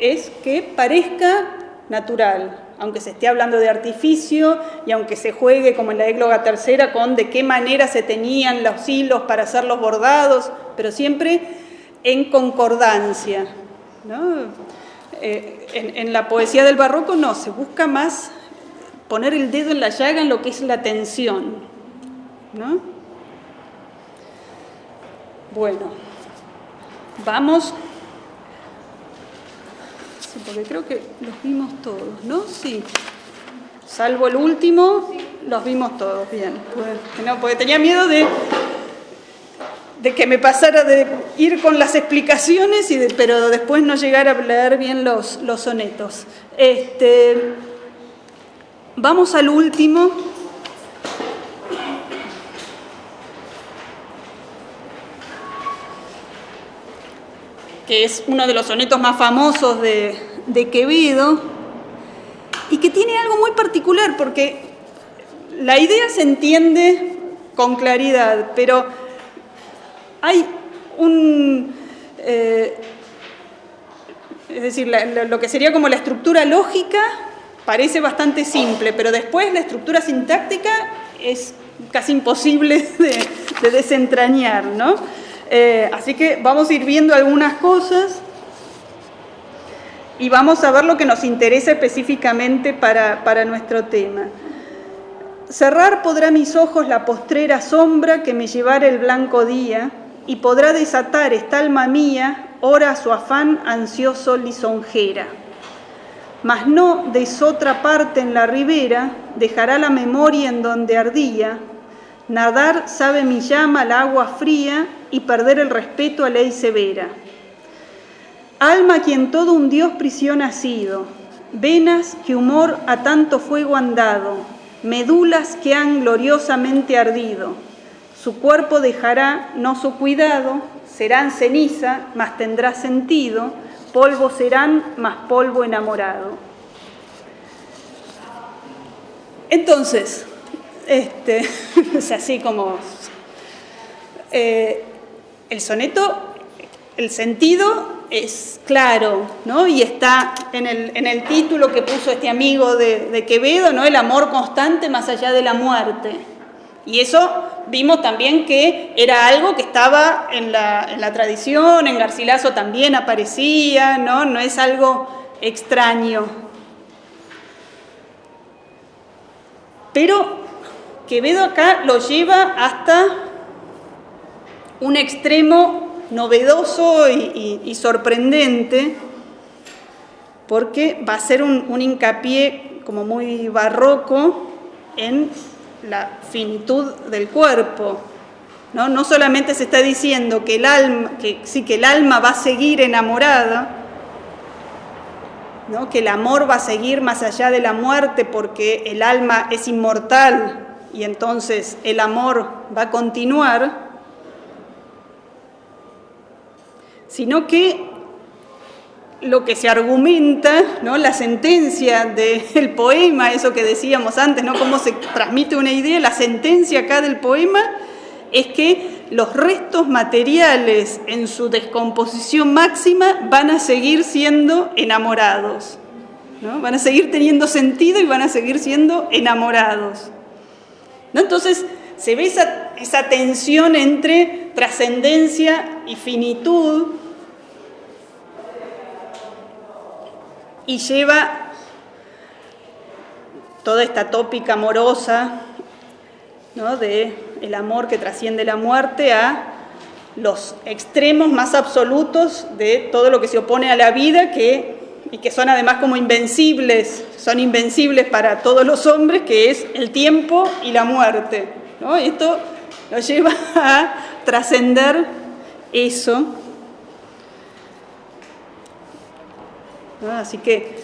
es que parezca natural, aunque se esté hablando de artificio y aunque se juegue, como en la égloga tercera, con de qué manera se teñían los hilos para hacer los bordados, pero siempre en concordancia, ¿no? En la poesía del barroco no, se busca más poner el dedo en la llaga en lo que es la tensión, ¿no? Bueno, vamos, sí, porque creo que los vimos todos, ¿no? Sí, salvo el último, los vimos todos, bien. No, porque tenía miedo de que me pasara de ir con las explicaciones, pero después no llegar a leer bien los sonetos. Vamos al último. Que es uno de los sonetos más famosos de Quevedo, y que tiene algo muy particular, porque la idea se entiende con claridad, pero hay es decir, lo que sería como la estructura lógica parece bastante simple, pero después la estructura sintáctica es casi imposible de desentrañar, ¿no? Así que vamos a ir viendo algunas cosas y vamos a ver lo que nos interesa específicamente para nuestro tema. Cerrar podrá mis ojos la postrera sombra que me llevara el blanco día, y podrá desatar esta alma mía ora su afán ansioso lisonjera. Mas no desotra parte en la ribera, dejará la memoria en donde ardía. Nadar sabe mi llama al agua fría y perder el respeto a ley severa. Alma quien todo un Dios prisión ha sido, venas que humor a tanto fuego han dado, medulas que han gloriosamente ardido. Su cuerpo dejará no su cuidado, serán ceniza, mas tendrá sentido, polvo serán, mas polvo enamorado. Entonces, es así como el soneto, el sentido es claro, ¿no? Y está en el título que puso este amigo de Quevedo, ¿no? El amor constante más allá de la muerte. Y eso vimos también que era algo que estaba en la tradición, en Garcilaso también aparecía, ¿no? No es algo extraño. Pero Quevedo acá lo lleva hasta un extremo novedoso y sorprendente, porque va a ser un hincapié como muy barroco en la finitud del cuerpo, ¿no? No solamente se está diciendo que el alma va a seguir enamorada, ¿no? Que el amor va a seguir más allá de la muerte porque el alma es inmortal y entonces el amor va a continuar, sino que lo que se argumenta, ¿no? La sentencia del poema, eso que decíamos antes, ¿no? Cómo se transmite una idea, la sentencia acá del poema es que los restos materiales en su descomposición máxima van a seguir siendo enamorados, ¿no? Van a seguir teniendo sentido y van a seguir siendo enamorados, ¿no? Entonces se ve esa tensión entre trascendencia y finitud, y lleva toda esta tópica amorosa, ¿no? De el amor que trasciende la muerte a los extremos más absolutos de todo lo que se opone a la vida, y que son además como invencibles, son invencibles para todos los hombres, que es el tiempo y la muerte, ¿no? Esto lo lleva a trascender eso, ¿no? Así que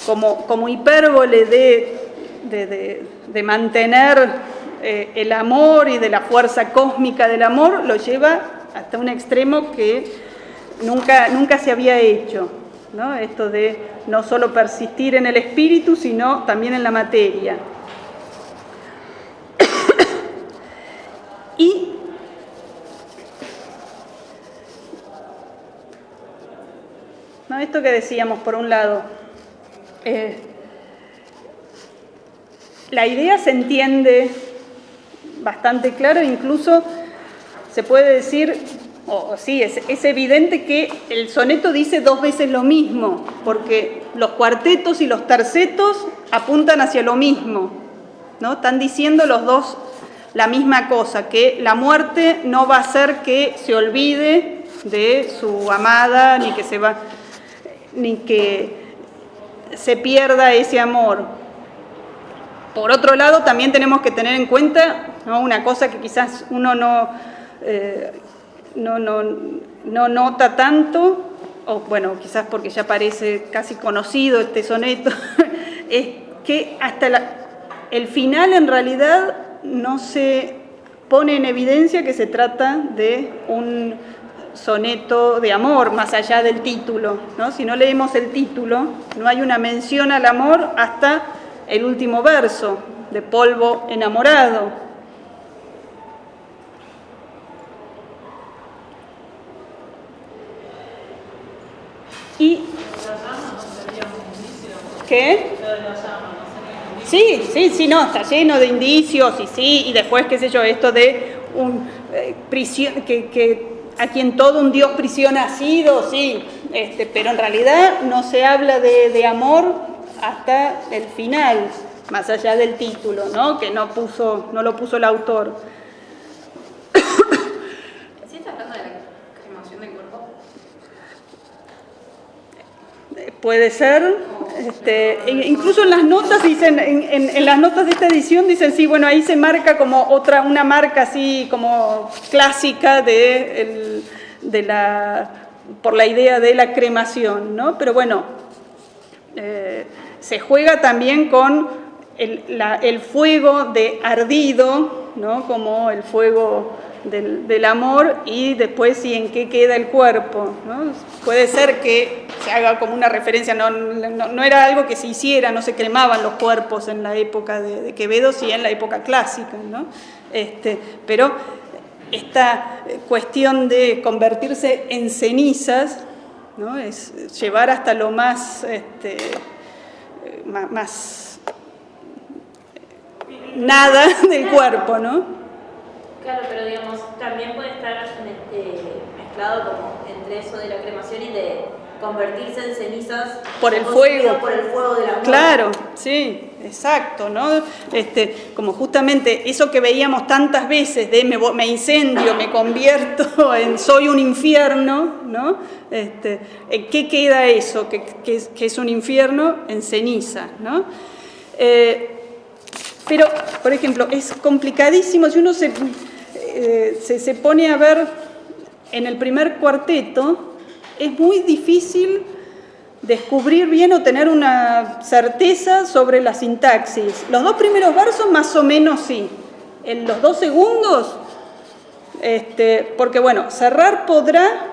como hipérbole de mantener el amor y de la fuerza cósmica del amor, lo lleva hasta un extremo que nunca se había hecho, ¿no? Esto de no solo persistir en el espíritu, sino también en la materia. Y ¿no? Esto que decíamos, por un lado, la idea se entiende bastante claro, incluso se puede decir, sí, es evidente que el soneto dice dos veces lo mismo, porque los cuartetos y los tercetos apuntan hacia lo mismo, ¿no? Están diciendo los dos la misma cosa, que la muerte no va a hacer que se olvide de su amada, ni que se pierda ese amor. Por otro lado, también tenemos que tener en cuenta, ¿no? Una cosa que quizás uno no nota tanto, o bueno, quizás porque ya parece casi conocido este soneto, es que hasta el final en realidad no se pone en evidencia que se trata de un soneto de amor, más allá del título, ¿no? Si no leemos el título, no hay una mención al amor hasta el último verso, de polvo enamorado. Y ¿qué? Sí, no, está lleno de indicios, y después, qué sé yo, esto de prisión, que a quien todo un Dios prisión ha sido, sí, pero en realidad no se habla de amor hasta el final, más allá del título, ¿no? Que no lo puso el autor. ¿Sí está hablando de la cremación del cuerpo? Puede ser. Incluso en las notas dicen, en las notas de esta edición dicen, sí, bueno, ahí se marca como una marca así como clásica por la idea de la cremación, ¿no? Pero bueno, se juega también con el fuego de ardido, ¿no? Como el fuego del amor, y después sí en qué queda el cuerpo, ¿no? Puede ser que se haga como una referencia, no era algo que se hiciera, no se cremaban los cuerpos en la época de Quevedo, sí en la época clásica, ¿no? Pero esta cuestión de convertirse en cenizas, ¿no? Es llevar hasta lo más nada del cuerpo, ¿no? Claro, pero digamos, también puede estar mezclado como entre eso de la cremación y de convertirse en cenizas por el fuego. Por el fuego del amor. Claro, sí, exacto, ¿no? Como justamente eso que veíamos tantas veces de me incendio, me convierto en soy un infierno, ¿no? ¿En qué queda eso? Que es un infierno en ceniza, ¿no? Pero, por ejemplo, es complicadísimo si uno se pone a ver en el primer cuarteto, es muy difícil descubrir bien o tener una certeza sobre la sintaxis. Los dos primeros versos más o menos sí. En los dos segundos, porque bueno, cerrar podrá.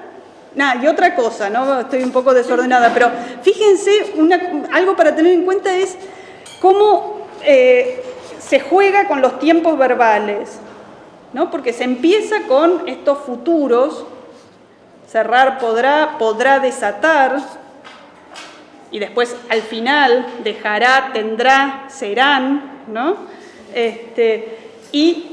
Y otra cosa, ¿no? Estoy un poco desordenada, pero fíjense, algo para tener en cuenta es cómo se juega con los tiempos verbales, ¿no? Porque se empieza con estos futuros, cerrar podrá desatar, y después al final dejará, tendrá, serán, ¿no? Y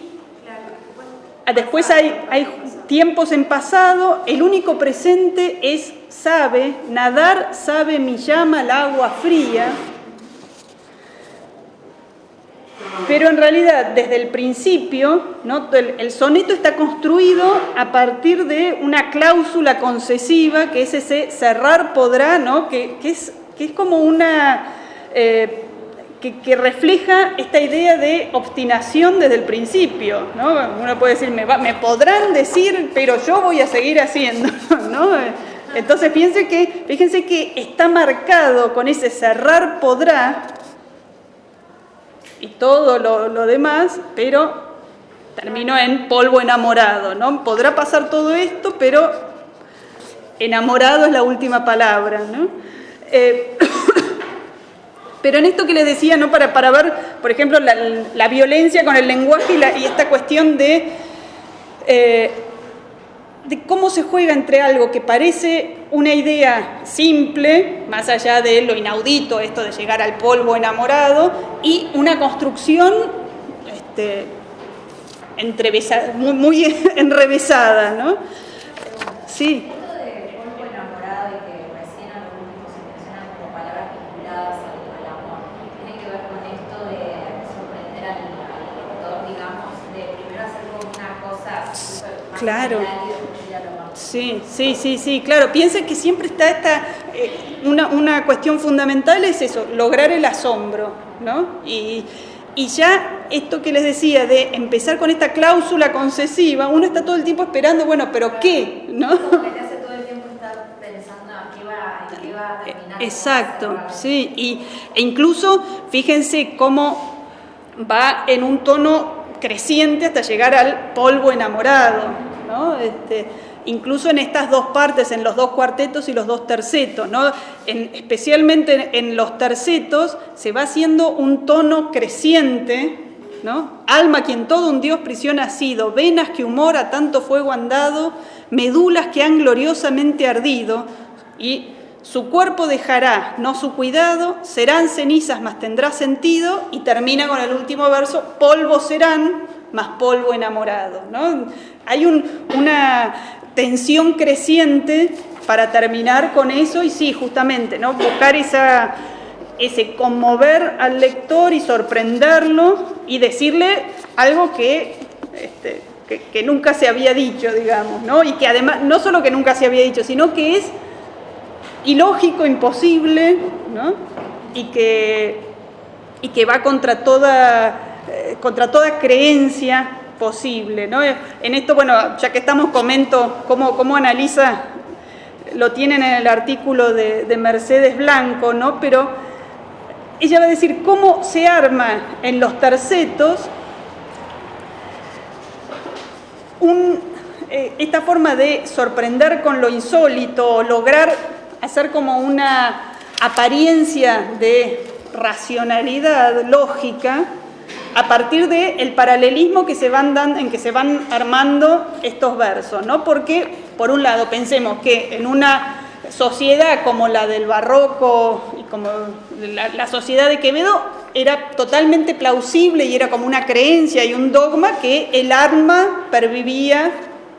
después hay tiempos en pasado, el único presente es sabe, nadar sabe mi llama al agua fría. Pero en realidad, desde el principio, ¿no? El soneto está construido a partir de una cláusula concesiva, que es ese cerrar podrá, ¿no? que es como una... que refleja esta idea de obstinación desde el principio, ¿no? Uno puede decir, me podrán decir, pero yo voy a seguir haciendo, ¿no? Entonces fíjense que está marcado con ese cerrar podrá, y todo lo demás, pero terminó en polvo enamorado, ¿no? Podrá pasar todo esto, pero enamorado es la última palabra, ¿no? Pero en esto que les decía, ¿no? Para ver, por ejemplo, la violencia con el lenguaje y esta cuestión de cómo se juega entre algo que parece una idea simple, más allá de lo inaudito, esto de llegar al polvo enamorado, y una construcción muy enrevesada, ¿no? Sí. Esto de polvo enamorado y que recién a los últimos se mencionan como palabras vinculadas al amor, tiene que ver con esto de sorprender al lector, digamos, de primero hacer como una cosa súper más claro. general y después ir a lo más. Sí, claro. Piensen que siempre está una cuestión fundamental es eso, lograr el asombro, ¿no? Y ya esto que les decía de empezar con esta cláusula concesiva, uno está todo el tiempo esperando, bueno, pero ¿qué? ¿No? Como que te hace todo el tiempo estar pensando en qué va a terminar. Exacto, sí. E incluso, fíjense cómo va en un tono creciente hasta llegar al polvo enamorado, ¿no? Incluso en estas dos partes, en los dos cuartetos y los dos tercetos, ¿no? Especialmente en los tercetos se va haciendo un tono creciente, ¿no? Alma quien todo un Dios prisión ha sido, venas que humor a tanto fuego han dado, medulas que han gloriosamente ardido, y su cuerpo dejará, no su cuidado, serán cenizas, mas tendrá sentido, y termina con el último verso, polvo serán, mas polvo enamorado, ¿no? Hay una tensión creciente para terminar con eso, y sí, justamente, ¿no? Buscar ese conmover al lector y sorprenderlo y decirle algo que nunca se había dicho, digamos, ¿no? Y que además, no solo que nunca se había dicho, sino que es ilógico, imposible, ¿no? y que va contra toda creencia posible, ¿no? En esto, bueno, ya que estamos, comento cómo analiza, lo tienen en el artículo de Mercedes Blanco, ¿no? Pero ella va a decir cómo se arma en los tercetos esta forma de sorprender con lo insólito, lograr hacer como una apariencia de racionalidad lógica a partir del paralelismo en que se van armando estos versos, ¿no? Porque, por un lado, pensemos que en una sociedad como la del barroco y como la sociedad de Quevedo, era totalmente plausible y era como una creencia y un dogma que el alma pervivía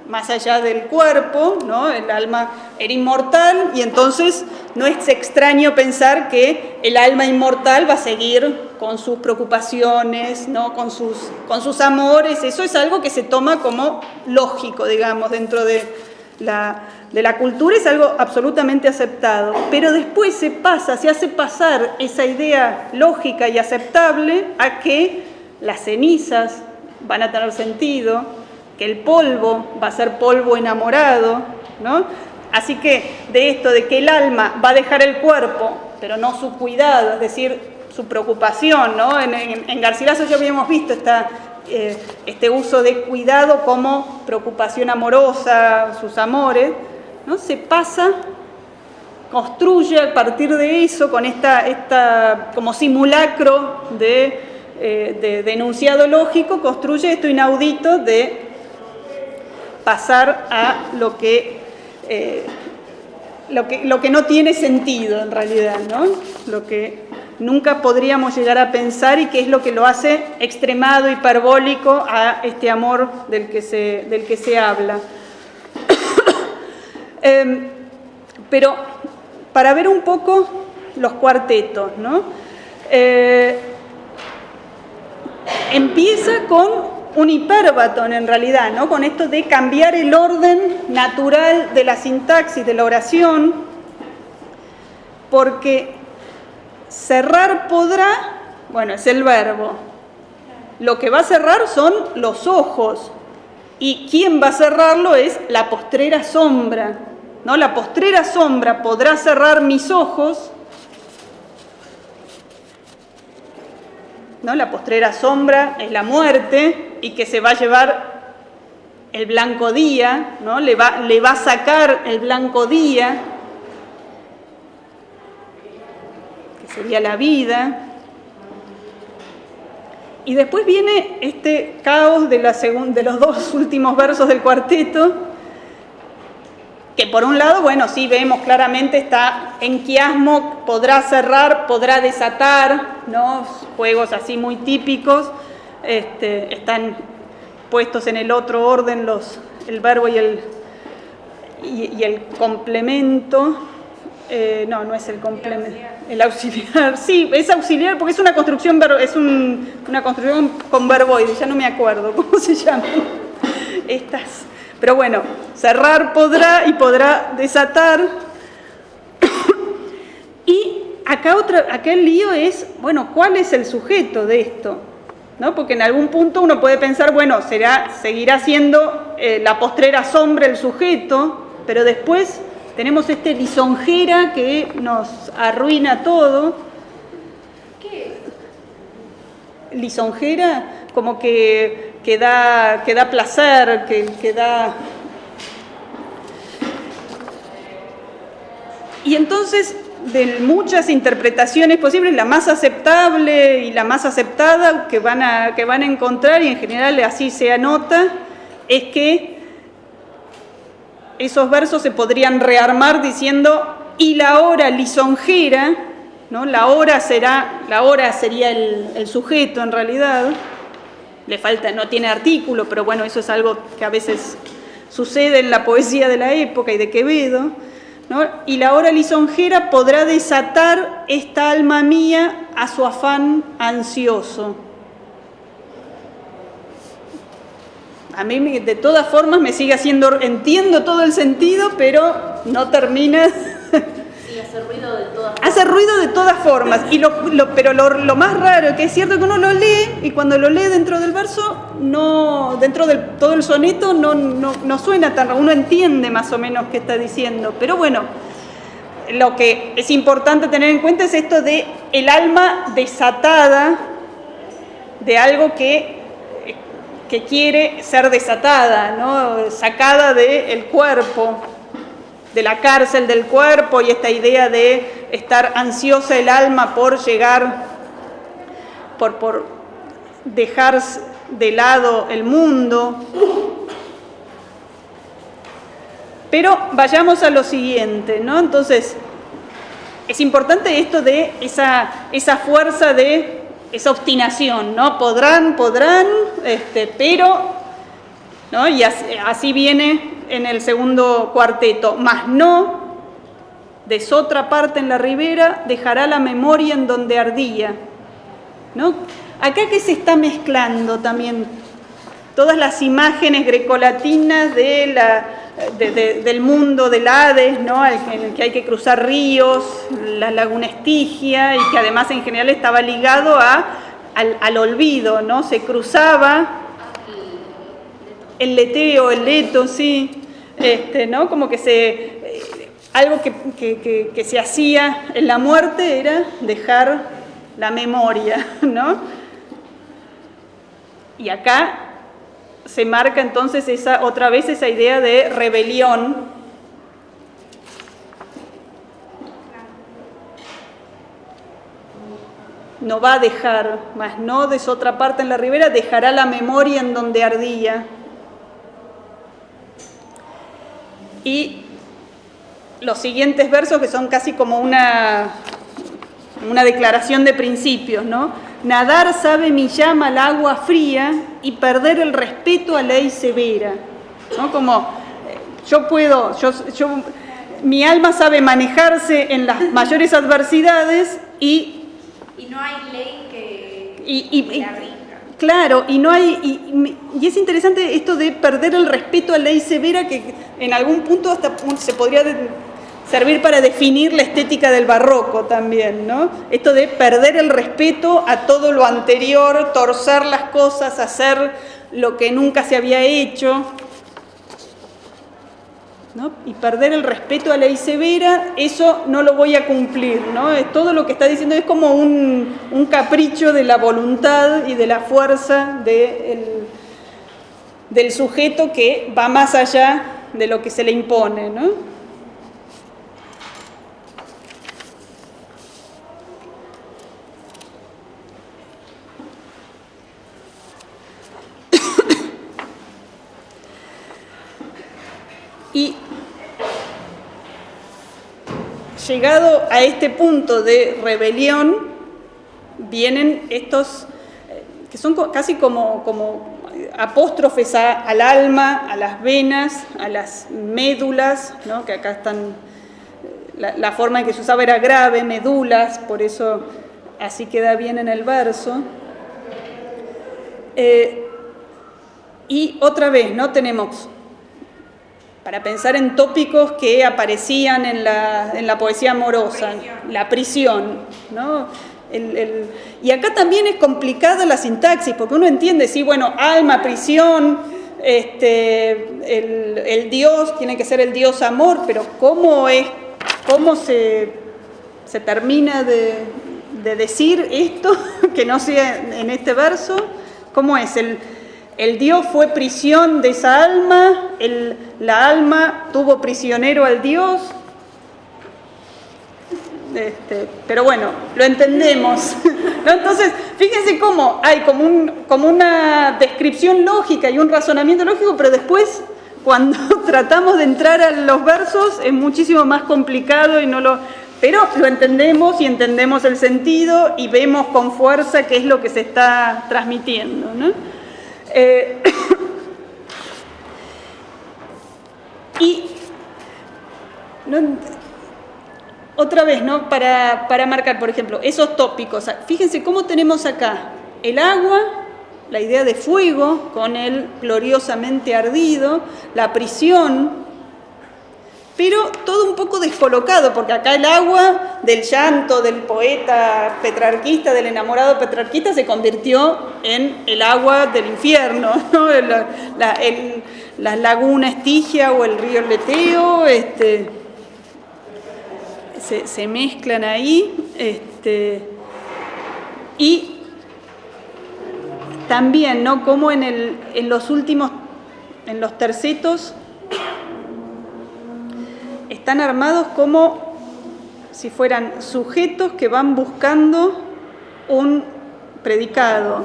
más allá del cuerpo, ¿no? El alma era inmortal y entonces no es extraño pensar que el alma inmortal va a seguir con sus preocupaciones, ¿no? con sus amores. Eso es algo que se toma como lógico, digamos, dentro de la cultura, es algo absolutamente aceptado. Pero después se hace pasar esa idea lógica y aceptable a que las cenizas van a tener sentido, que el polvo va a ser polvo enamorado, ¿no? Así que de esto, de que el alma va a dejar el cuerpo, pero no su cuidado, es decir, su preocupación, ¿no? En Garcilaso ya habíamos visto este uso de cuidado como preocupación amorosa, sus amores, ¿no? Se pasa, construye a partir de eso, con esta como simulacro de enunciado lógico, construye esto inaudito de pasar a lo que no tiene sentido en realidad, ¿no? Lo que nunca podríamos llegar a pensar y que es lo que lo hace extremado, hiperbólico a este amor del que se habla. Pero para ver un poco los cuartetos, ¿no? Empieza con un hipérbaton en realidad, ¿no? Con esto de cambiar el orden natural de la sintaxis de la oración, porque cerrar podrá, bueno, es el verbo. Lo que va a cerrar son los ojos, y quien va a cerrarlo es la postrera sombra, ¿no? La postrera sombra podrá cerrar mis ojos, ¿no? La postrera sombra es la muerte y que se va a llevar el blanco día, ¿no? Le va a sacar el blanco día, que sería la vida. Y después viene este caos de los dos últimos versos del cuarteto, que por un lado, bueno, sí vemos claramente está en quiasmo, podrá cerrar, podrá desatar, ¿no? Juegos así muy típicos, están puestos en el otro orden el verbo y el complemento. No es el complemento, el auxiliar, sí, es auxiliar porque es una construcción, una construcción con verboide, ya no me acuerdo cómo se llaman estas. Pero bueno, cerrar podrá y podrá desatar. Y acá el lío es, bueno, ¿cuál es el sujeto de esto? ¿No? Porque en algún punto uno puede pensar, bueno, seguirá siendo la postrera sombra el sujeto, pero después tenemos lisonjera que nos arruina todo. ¿Qué es? Lisonjera, como que da placer, que da... Y entonces, de muchas interpretaciones posibles, la más aceptable y la más aceptada que van a encontrar, y en general así se anota, es que esos versos se podrían rearmar diciendo, y la hora lisonjera, ¿no? La hora sería el sujeto en realidad. Le falta, no tiene artículo, pero bueno, eso es algo que a veces sucede en la poesía de la época y de Quevedo, ¿no? Y la hora lisonjera podrá desatar esta alma mía a su afán ansioso. A mí de todas formas me sigue haciendo, entiendo todo el sentido, pero no termina. Sí, Hace ruido de todas formas. Hace ruido de todas formas, pero lo más raro que es cierto que uno lo lee y cuando lo lee dentro del verso, dentro de todo el soneto no suena tan raro, uno entiende más o menos qué está diciendo, pero bueno, lo que es importante tener en cuenta es esto de el alma desatada de algo que quiere ser desatada, ¿no? Sacada del cuerpo, de la cárcel del cuerpo, y esta idea de estar ansiosa el alma por llegar, por dejar de lado el mundo. Pero vayamos a lo siguiente, ¿no? Entonces, es importante esto de esa fuerza de esa obstinación, ¿no? Podrán, pero, ¿no? Y así viene en el segundo cuarteto, mas no, desotra parte en la ribera, dejará la memoria en donde ardía, ¿no? Acá que se está mezclando también todas las imágenes grecolatinas del mundo del Hades, ¿no? En el que hay que cruzar ríos, la laguna Estigia, y que además en general estaba ligado al olvido, ¿no? Se cruzaba el leteo, el leto, sí, ¿no? Como que algo que se hacía en la muerte era dejar la memoria, ¿no? Y acá se marca entonces otra vez esa idea de rebelión. No va a dejar, mas no desotra parte en la ribera, dejará la memoria en donde ardía. Y los siguientes versos que son casi como una declaración de principios, ¿no? Nadar sabe mi llama al agua fría y perder el respeto a ley severa, ¿no? Como mi alma sabe manejarse en las mayores adversidades y no hay ley que la rija. Claro, y es interesante esto de perder el respeto a ley severa, que en algún punto hasta se podría servir para definir la estética del barroco también, ¿no? Esto de perder el respeto a todo lo anterior, torcer las cosas, hacer lo que nunca se había hecho, ¿no? Y perder el respeto a ley severa, eso no lo voy a cumplir, ¿no? Todo lo que está diciendo es como un capricho de la voluntad y de la fuerza del sujeto que va más allá de lo que se le impone, ¿no? Y llegado a este punto de rebelión, vienen estos que son casi como apóstrofes al alma, a las venas, a las médulas, ¿no? Que acá están, la forma en que se usaba era grave, médulas, por eso así queda bien en el verso. Y otra vez, ¿no? Tenemos, para pensar en tópicos que aparecían en la poesía amorosa, la prisión, ¿no? Y acá también es complicada la sintaxis, porque uno entiende, sí, bueno, alma, prisión, el Dios tiene que ser el Dios amor, pero ¿cómo se termina de decir esto que no sea en este verso? ¿Cómo es? El Dios fue prisión de esa alma, la alma tuvo prisionero al Dios. Pero bueno, lo entendemos, ¿no? Entonces, fíjense cómo hay como una descripción lógica y un razonamiento lógico, pero después, cuando tratamos de entrar a los versos, es muchísimo más complicado pero lo entendemos y entendemos el sentido y vemos con fuerza qué es lo que se está transmitiendo, ¿no? Otra vez, ¿no? Para marcar, por ejemplo, esos tópicos. Fíjense cómo tenemos acá el agua, la idea de fuego con el gloriosamente ardido, la prisión, pero todo un poco descolocado, porque acá el agua del llanto del poeta petrarquista, del enamorado petrarquista, se convirtió en el agua del infierno, ¿no? La laguna Estigia o el río Leteo, se mezclan ahí, y también, ¿no? Como en los tercetos, están armados como si fueran sujetos que van buscando un predicado,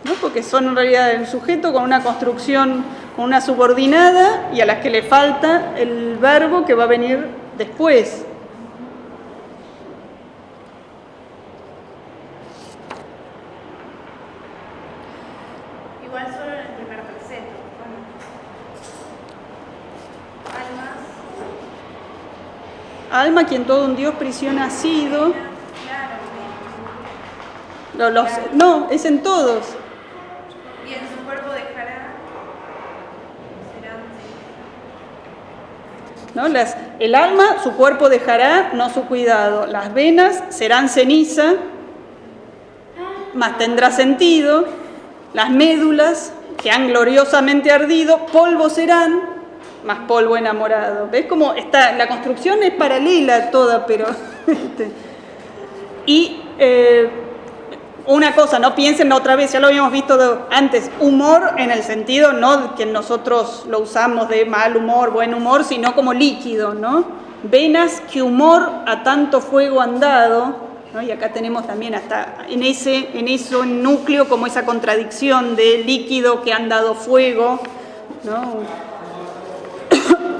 ¿no? Porque son en realidad el sujeto con una construcción, con una subordinada, y a las que le falta el verbo que va a venir después. Igual solo en el primer terceto. Alma, quien todo un Dios prisión ha sido. No, es en todos. Y en su cuerpo dejará. ¿No? El alma, su cuerpo dejará, no su cuidado. Las venas serán ceniza, mas tendrá sentido. Las médulas, que han gloriosamente ardido, polvo serán, más polvo enamorado. ¿Ves cómo está? La construcción es paralela toda, pero... Y una cosa, no piensen otra vez, ya lo habíamos visto antes, humor en el sentido no que nosotros lo usamos de mal humor, buen humor, sino como líquido, ¿no? Venas que humor a tanto fuego han dado, ¿no? Y acá tenemos también hasta en ese núcleo como esa contradicción de líquido que han dado fuego, ¿no?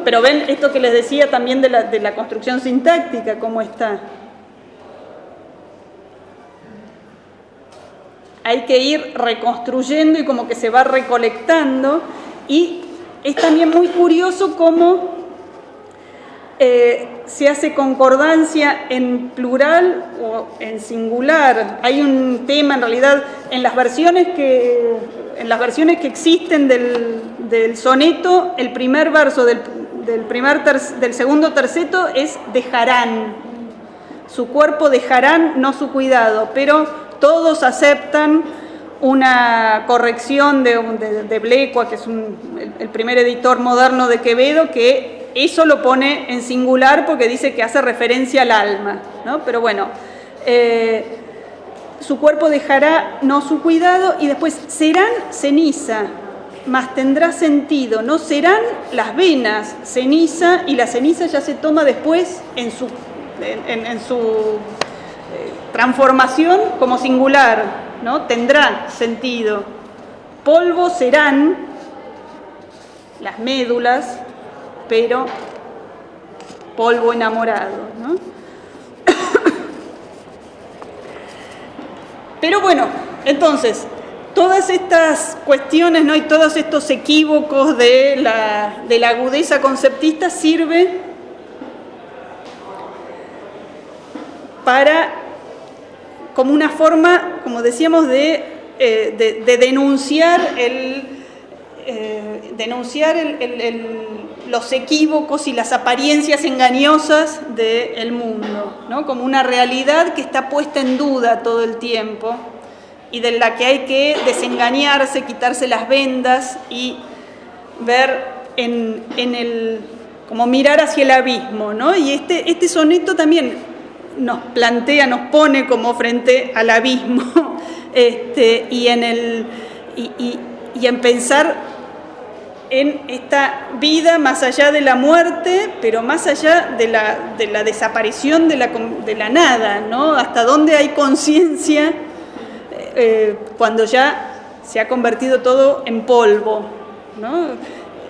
Pero ven esto que les decía también de la construcción sintáctica, cómo está. Hay que ir reconstruyendo y como que se va recolectando, y es también muy curioso cómo se hace concordancia en plural o en singular. Hay un tema en realidad en las versiones que existen del soneto, el primer verso del segundo terceto es dejarán, su cuerpo dejarán, no su cuidado, pero todos aceptan una corrección de Blecua, que es el primer editor moderno de Quevedo, que eso lo pone en singular porque dice que hace referencia al alma, ¿no? Pero bueno, su cuerpo dejará, no su cuidado, y después serán ceniza, mas tendrá sentido, no serán las venas ceniza, y la ceniza ya se toma después en su transformación como singular, ¿no? Tendrá sentido. Polvo serán las médulas, pero polvo enamorado, ¿no? Pero bueno, entonces, todas estas cuestiones, ¿no? Y todos estos equívocos de la agudeza conceptista sirve para, como una forma, como decíamos, de denunciar los equívocos y las apariencias engañosas del mundo, ¿no? Como una realidad que está puesta en duda todo el tiempo y de la que hay que desengañarse, quitarse las vendas y ver como mirar hacia el abismo, ¿no? Y este soneto también nos pone como frente al abismo, y en pensar en esta vida más allá de la muerte, pero más allá de la desaparición de la nada, ¿no? Hasta dónde hay conciencia cuando ya se ha convertido todo en polvo, ¿no?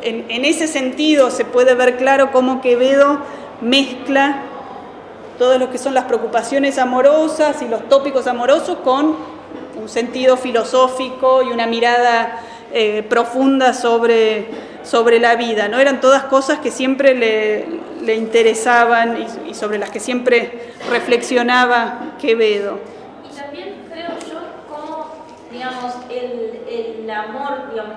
En ese sentido se puede ver claro cómo Quevedo mezcla todo lo que son las preocupaciones amorosas y los tópicos amorosos con un sentido filosófico y una mirada profunda sobre la vida, ¿no? Eran todas cosas que siempre le interesaban y sobre las que siempre reflexionaba Quevedo. Y también creo yo como, digamos, el el amor, digamos,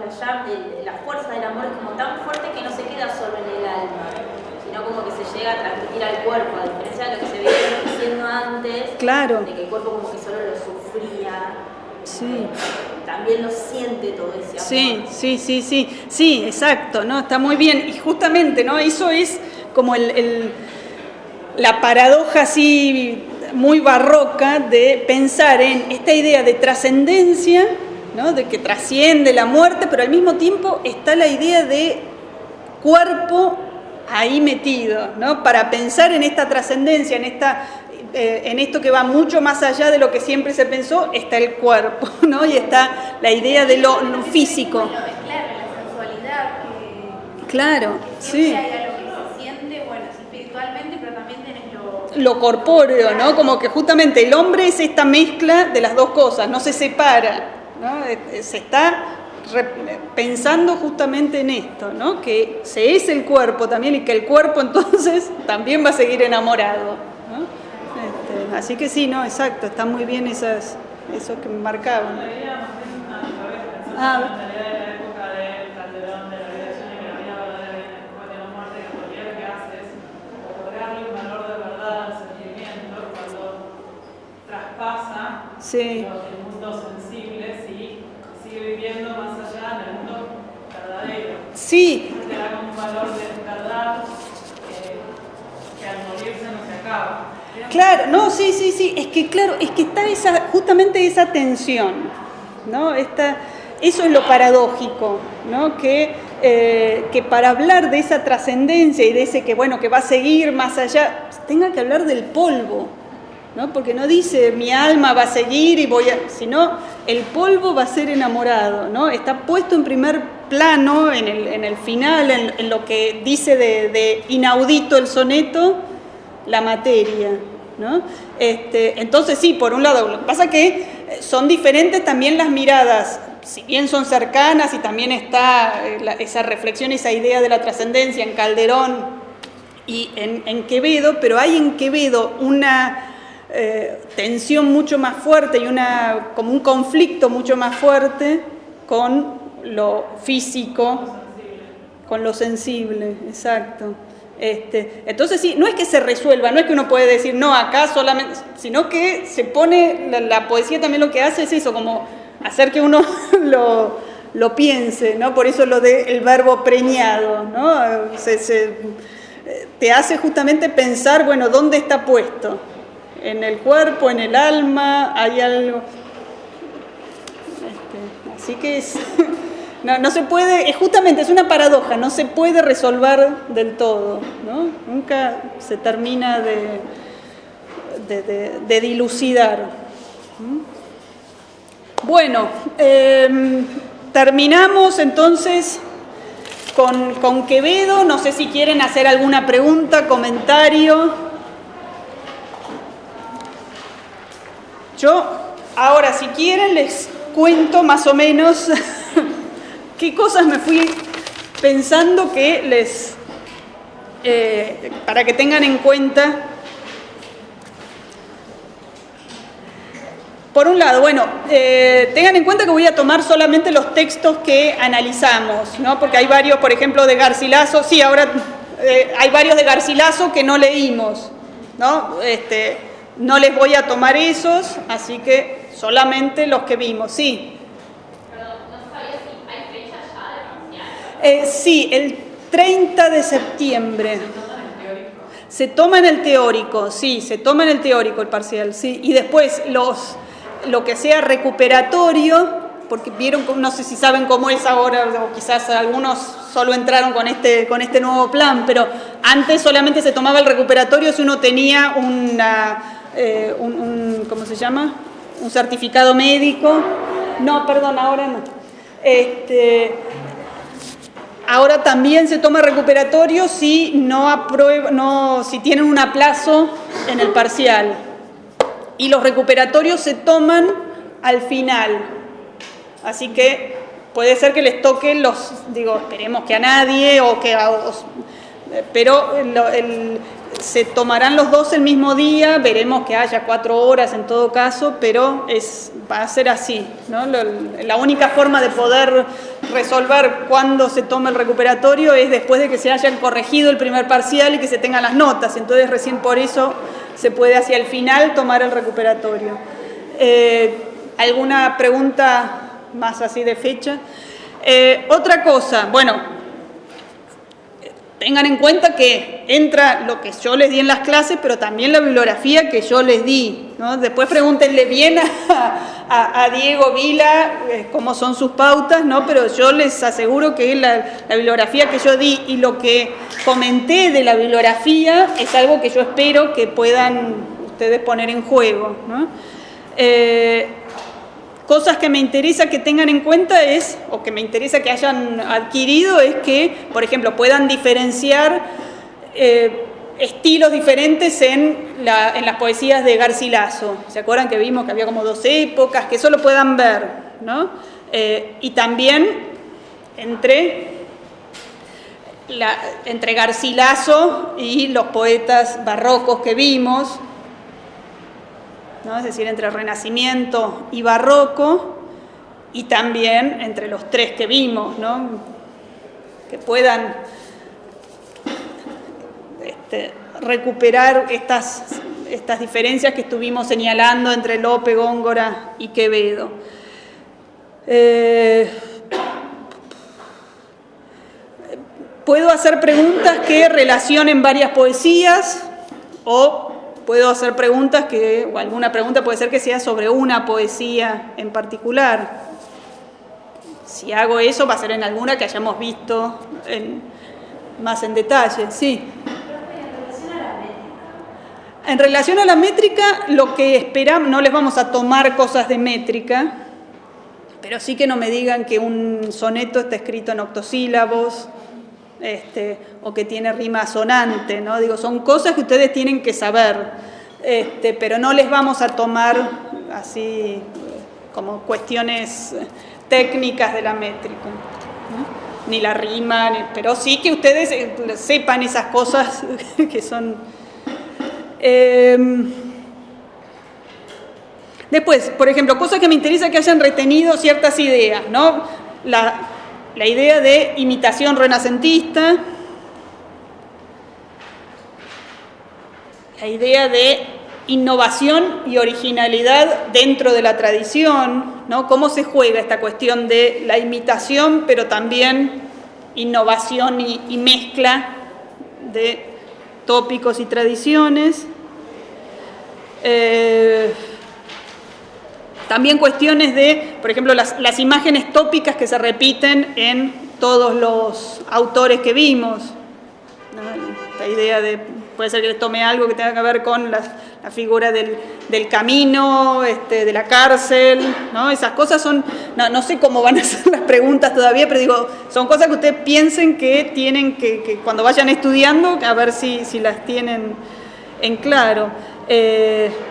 la fuerza del amor es como tan fuerte que no se queda solo en el alma, sino como que se llega a transmitir al cuerpo, a diferencia de lo que se veía diciendo antes, Claro. de que el cuerpo como que solo lo sufría. Sí. También lo siente todo ese amor. Sí, exacto, ¿no? Está muy bien. Y justamente, ¿no? Eso es como la paradoja así muy barroca de pensar en esta idea de trascendencia, ¿no? De que trasciende la muerte, pero al mismo tiempo está la idea de cuerpo ahí metido, ¿no? Para pensar en esta trascendencia, en esto que va mucho más allá de lo que siempre se pensó, está el cuerpo, ¿no? Y está la idea de lo físico. Claro, la sensualidad. Claro, sí. Siempre hay algo que se siente, bueno, espiritualmente, pero también tenés Lo corpóreo, ¿no? Como que justamente el hombre es esta mezcla de las dos cosas, no se separa, ¿no? Se está pensando justamente en esto, ¿no? Que se es el cuerpo también y que el cuerpo entonces también va a seguir enamorado, ¿no? Así que sí, no, exacto, están muy bien eso que me marcaban. La idea más bien al revés, pensando en la mentalidad de la época del Calderón, de la liberación y que la vida verdadera viene después de la muerte, que cualquiera que hace es otorgarle un valor de verdad al sentimiento cuando traspasa el mundo sensible y sigue viviendo más allá en el mundo verdadero. Sí. Te da como un valor de verdad que al morirse no se acaba. Claro, no, sí, es que está justamente esa tensión, ¿no? Eso es lo paradójico, ¿no? Que para hablar de esa trascendencia y de ese que va a seguir más allá, tenga que hablar del polvo, ¿no? Porque no dice mi alma va a seguir sino el polvo va a ser enamorado, ¿no? Está puesto en primer plano, en el final, en lo que dice de inaudito el soneto, la materia, ¿no? Entonces sí, por un lado, lo que pasa es que son diferentes también las miradas, si bien son cercanas y también está esa reflexión, esa idea de la trascendencia en Calderón y en Quevedo, pero hay en Quevedo una tensión mucho más fuerte y como un conflicto mucho más fuerte con lo físico, con lo sensible, exacto. Entonces sí, no es que se resuelva, no es que uno puede decir no, acá solamente, sino que se pone, la poesía también lo que hace es eso, como hacer que uno lo piense, ¿no? Por eso lo del verbo preñado, ¿no? Te hace justamente pensar, bueno, ¿dónde está puesto? En el cuerpo, en el alma, hay algo. Así que no se puede, justamente es una paradoja, no se puede resolver del todo, ¿no? Nunca se termina de dilucidar. Bueno, terminamos entonces con Quevedo. No sé si quieren hacer alguna pregunta, comentario. Yo ahora, si quieren, les cuento más o menos qué cosas me fui pensando que para que tengan en cuenta. Por un lado, tengan en cuenta que voy a tomar solamente los textos que analizamos, ¿no? Porque hay varios, por ejemplo, de Garcilaso, sí, ahora hay varios de Garcilaso que no leímos, ¿no? No les voy a tomar esos, así que solamente los que vimos, sí. Perdón, ¿no sabía si hay fecha ya de parcial? Sí, el 30 de septiembre. Se toma en el teórico, sí, se toma en el teórico el parcial, sí. Y después lo que sea recuperatorio, porque vieron, no sé si saben cómo es ahora, o quizás algunos solo entraron con este nuevo plan, pero antes solamente se tomaba el recuperatorio si uno tenía ¿cómo se llama? Un certificado médico. No, perdón, ahora no. Ahora también se toma recuperatorio si si tienen un aplazo en el parcial. Y los recuperatorios se toman al final. Así que puede ser que les toque esperemos que a nadie, pero se tomarán los dos el mismo día, veremos que haya 4 horas en todo caso, pero va a ser así, ¿no? La única forma de poder resolver cuándo se toma el recuperatorio es después de que se hayan corregido el primer parcial y que se tengan las notas, entonces recién por eso se puede hacia el final tomar el recuperatorio. ¿Alguna pregunta más así de fecha? Otra cosa, bueno, tengan en cuenta que entra lo que yo les di en las clases, pero también la bibliografía que yo les di, ¿no? Después pregúntenle bien a Diego Vila cómo son sus pautas, ¿no? Pero yo les aseguro que la bibliografía que yo di y lo que comenté de la bibliografía es algo que yo espero que puedan ustedes poner en juego, ¿no? Cosas que me interesa que tengan en cuenta o que me interesa que hayan adquirido, es que, por ejemplo, puedan diferenciar estilos diferentes en las poesías de Garcilaso. ¿Se acuerdan que vimos que había como 2 épocas? Que eso lo puedan ver, ¿no? Y también entre Garcilaso y los poetas barrocos que vimos, ¿no? Es decir, entre Renacimiento y Barroco, y también entre los 3 que vimos, ¿no? Que puedan recuperar estas diferencias que estuvimos señalando entre Lope, Góngora y Quevedo. Puedo hacer preguntas que relacionen varias poesías, o puedo hacer preguntas o alguna pregunta puede ser que sea sobre una poesía en particular. Si hago eso, va a ser en alguna que hayamos visto más en detalle. Sí. En relación a la métrica, lo que esperamos, no les vamos a tomar cosas de métrica, pero sí que no me digan que un soneto está escrito en octosílabos, o que tiene rima sonante, ¿no? Digo, son cosas que ustedes tienen que saber, pero no les vamos a tomar así como cuestiones técnicas de la métrica, ¿no? Ni la rima, pero sí que ustedes sepan esas cosas que son... Después, por ejemplo, cosas que me interesa que hayan retenido ciertas ideas, ¿no? La idea de imitación renacentista, la idea de innovación y originalidad dentro de la tradición, ¿no? Cómo se juega esta cuestión de la imitación, pero también innovación y mezcla de tópicos y tradiciones. También cuestiones de, por ejemplo, las imágenes tópicas que se repiten en todos los autores que vimos, ¿no? La idea de, puede ser que les tome algo que tenga que ver con la figura del camino, de la cárcel, ¿no? Esas cosas son, no sé cómo van a ser las preguntas todavía, pero digo, son cosas que ustedes piensen que tienen que cuando vayan estudiando, a ver si las tienen en claro.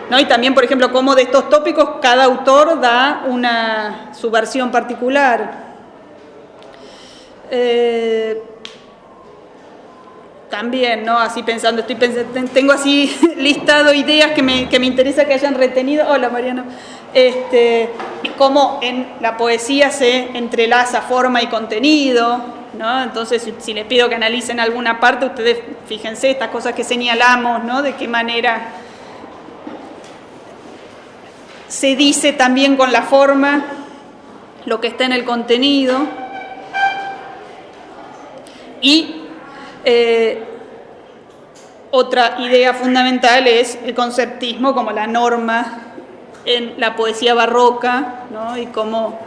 ¿No? Y también, por ejemplo, cómo de estos tópicos cada autor da su versión particular. También, ¿no? Así pensando, tengo así listado ideas que me interesa que hayan retenido. Hola, Mariana. Cómo en la poesía se entrelaza forma y contenido, ¿no? Entonces, si les pido que analicen alguna parte, ustedes fíjense estas cosas que señalamos, ¿no? De qué manera se dice también con la forma lo que está en el contenido. Y otra idea fundamental es el conceptismo como la norma en la poesía barroca, ¿no? Y cómo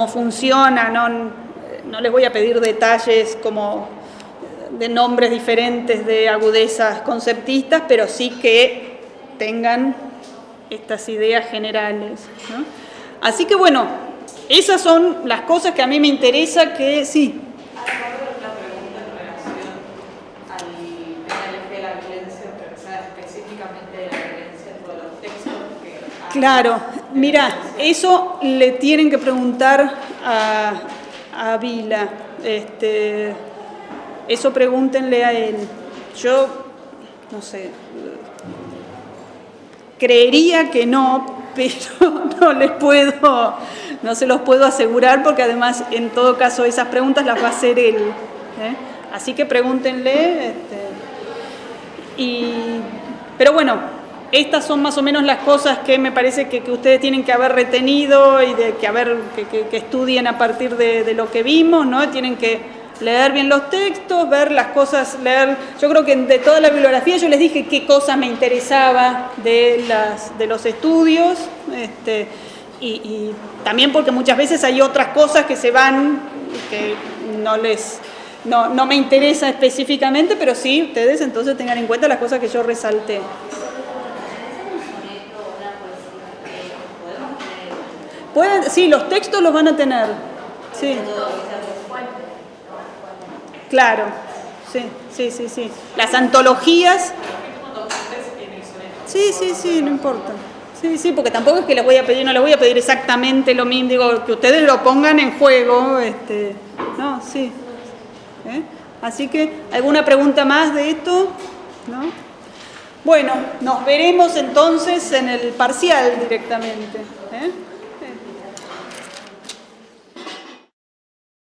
funciona, no les voy a pedir detalles como de nombres diferentes de agudezas conceptistas, pero sí que tengan estas ideas generales, ¿no? Así que bueno, esas son las cosas que a mí me interesa que sí. Una pregunta en relación al eje de la violencia, pero o sea, específicamente de la violencia en todos los textos. Claro, mira, eso le tienen que preguntar a Vila, eso pregúntenle a él. Yo no sé, creería que no, pero no se los puedo asegurar porque además en todo caso esas preguntas las va a hacer él, ¿eh? Así que pregúntenle. Pero bueno, estas son más o menos las cosas que me parece que ustedes tienen que haber retenido y que estudien a partir de lo que vimos, ¿no? Tienen que leer bien los textos, ver las cosas, yo creo que de toda la bibliografía yo les dije qué cosa me interesaba de los estudios, y también porque muchas veces hay otras cosas que se van, que no me interesa específicamente, pero sí ustedes entonces tengan en cuenta las cosas que yo resalté. Sí, los textos los van a tener. Sí. Claro. Sí. Las antologías. Sí, no importa. Sí, porque tampoco es que no les voy a pedir exactamente lo mismo, digo, que ustedes lo pongan en juego, no, sí. Así que, ¿alguna pregunta más de esto? ¿No? Bueno, nos veremos entonces en el parcial directamente.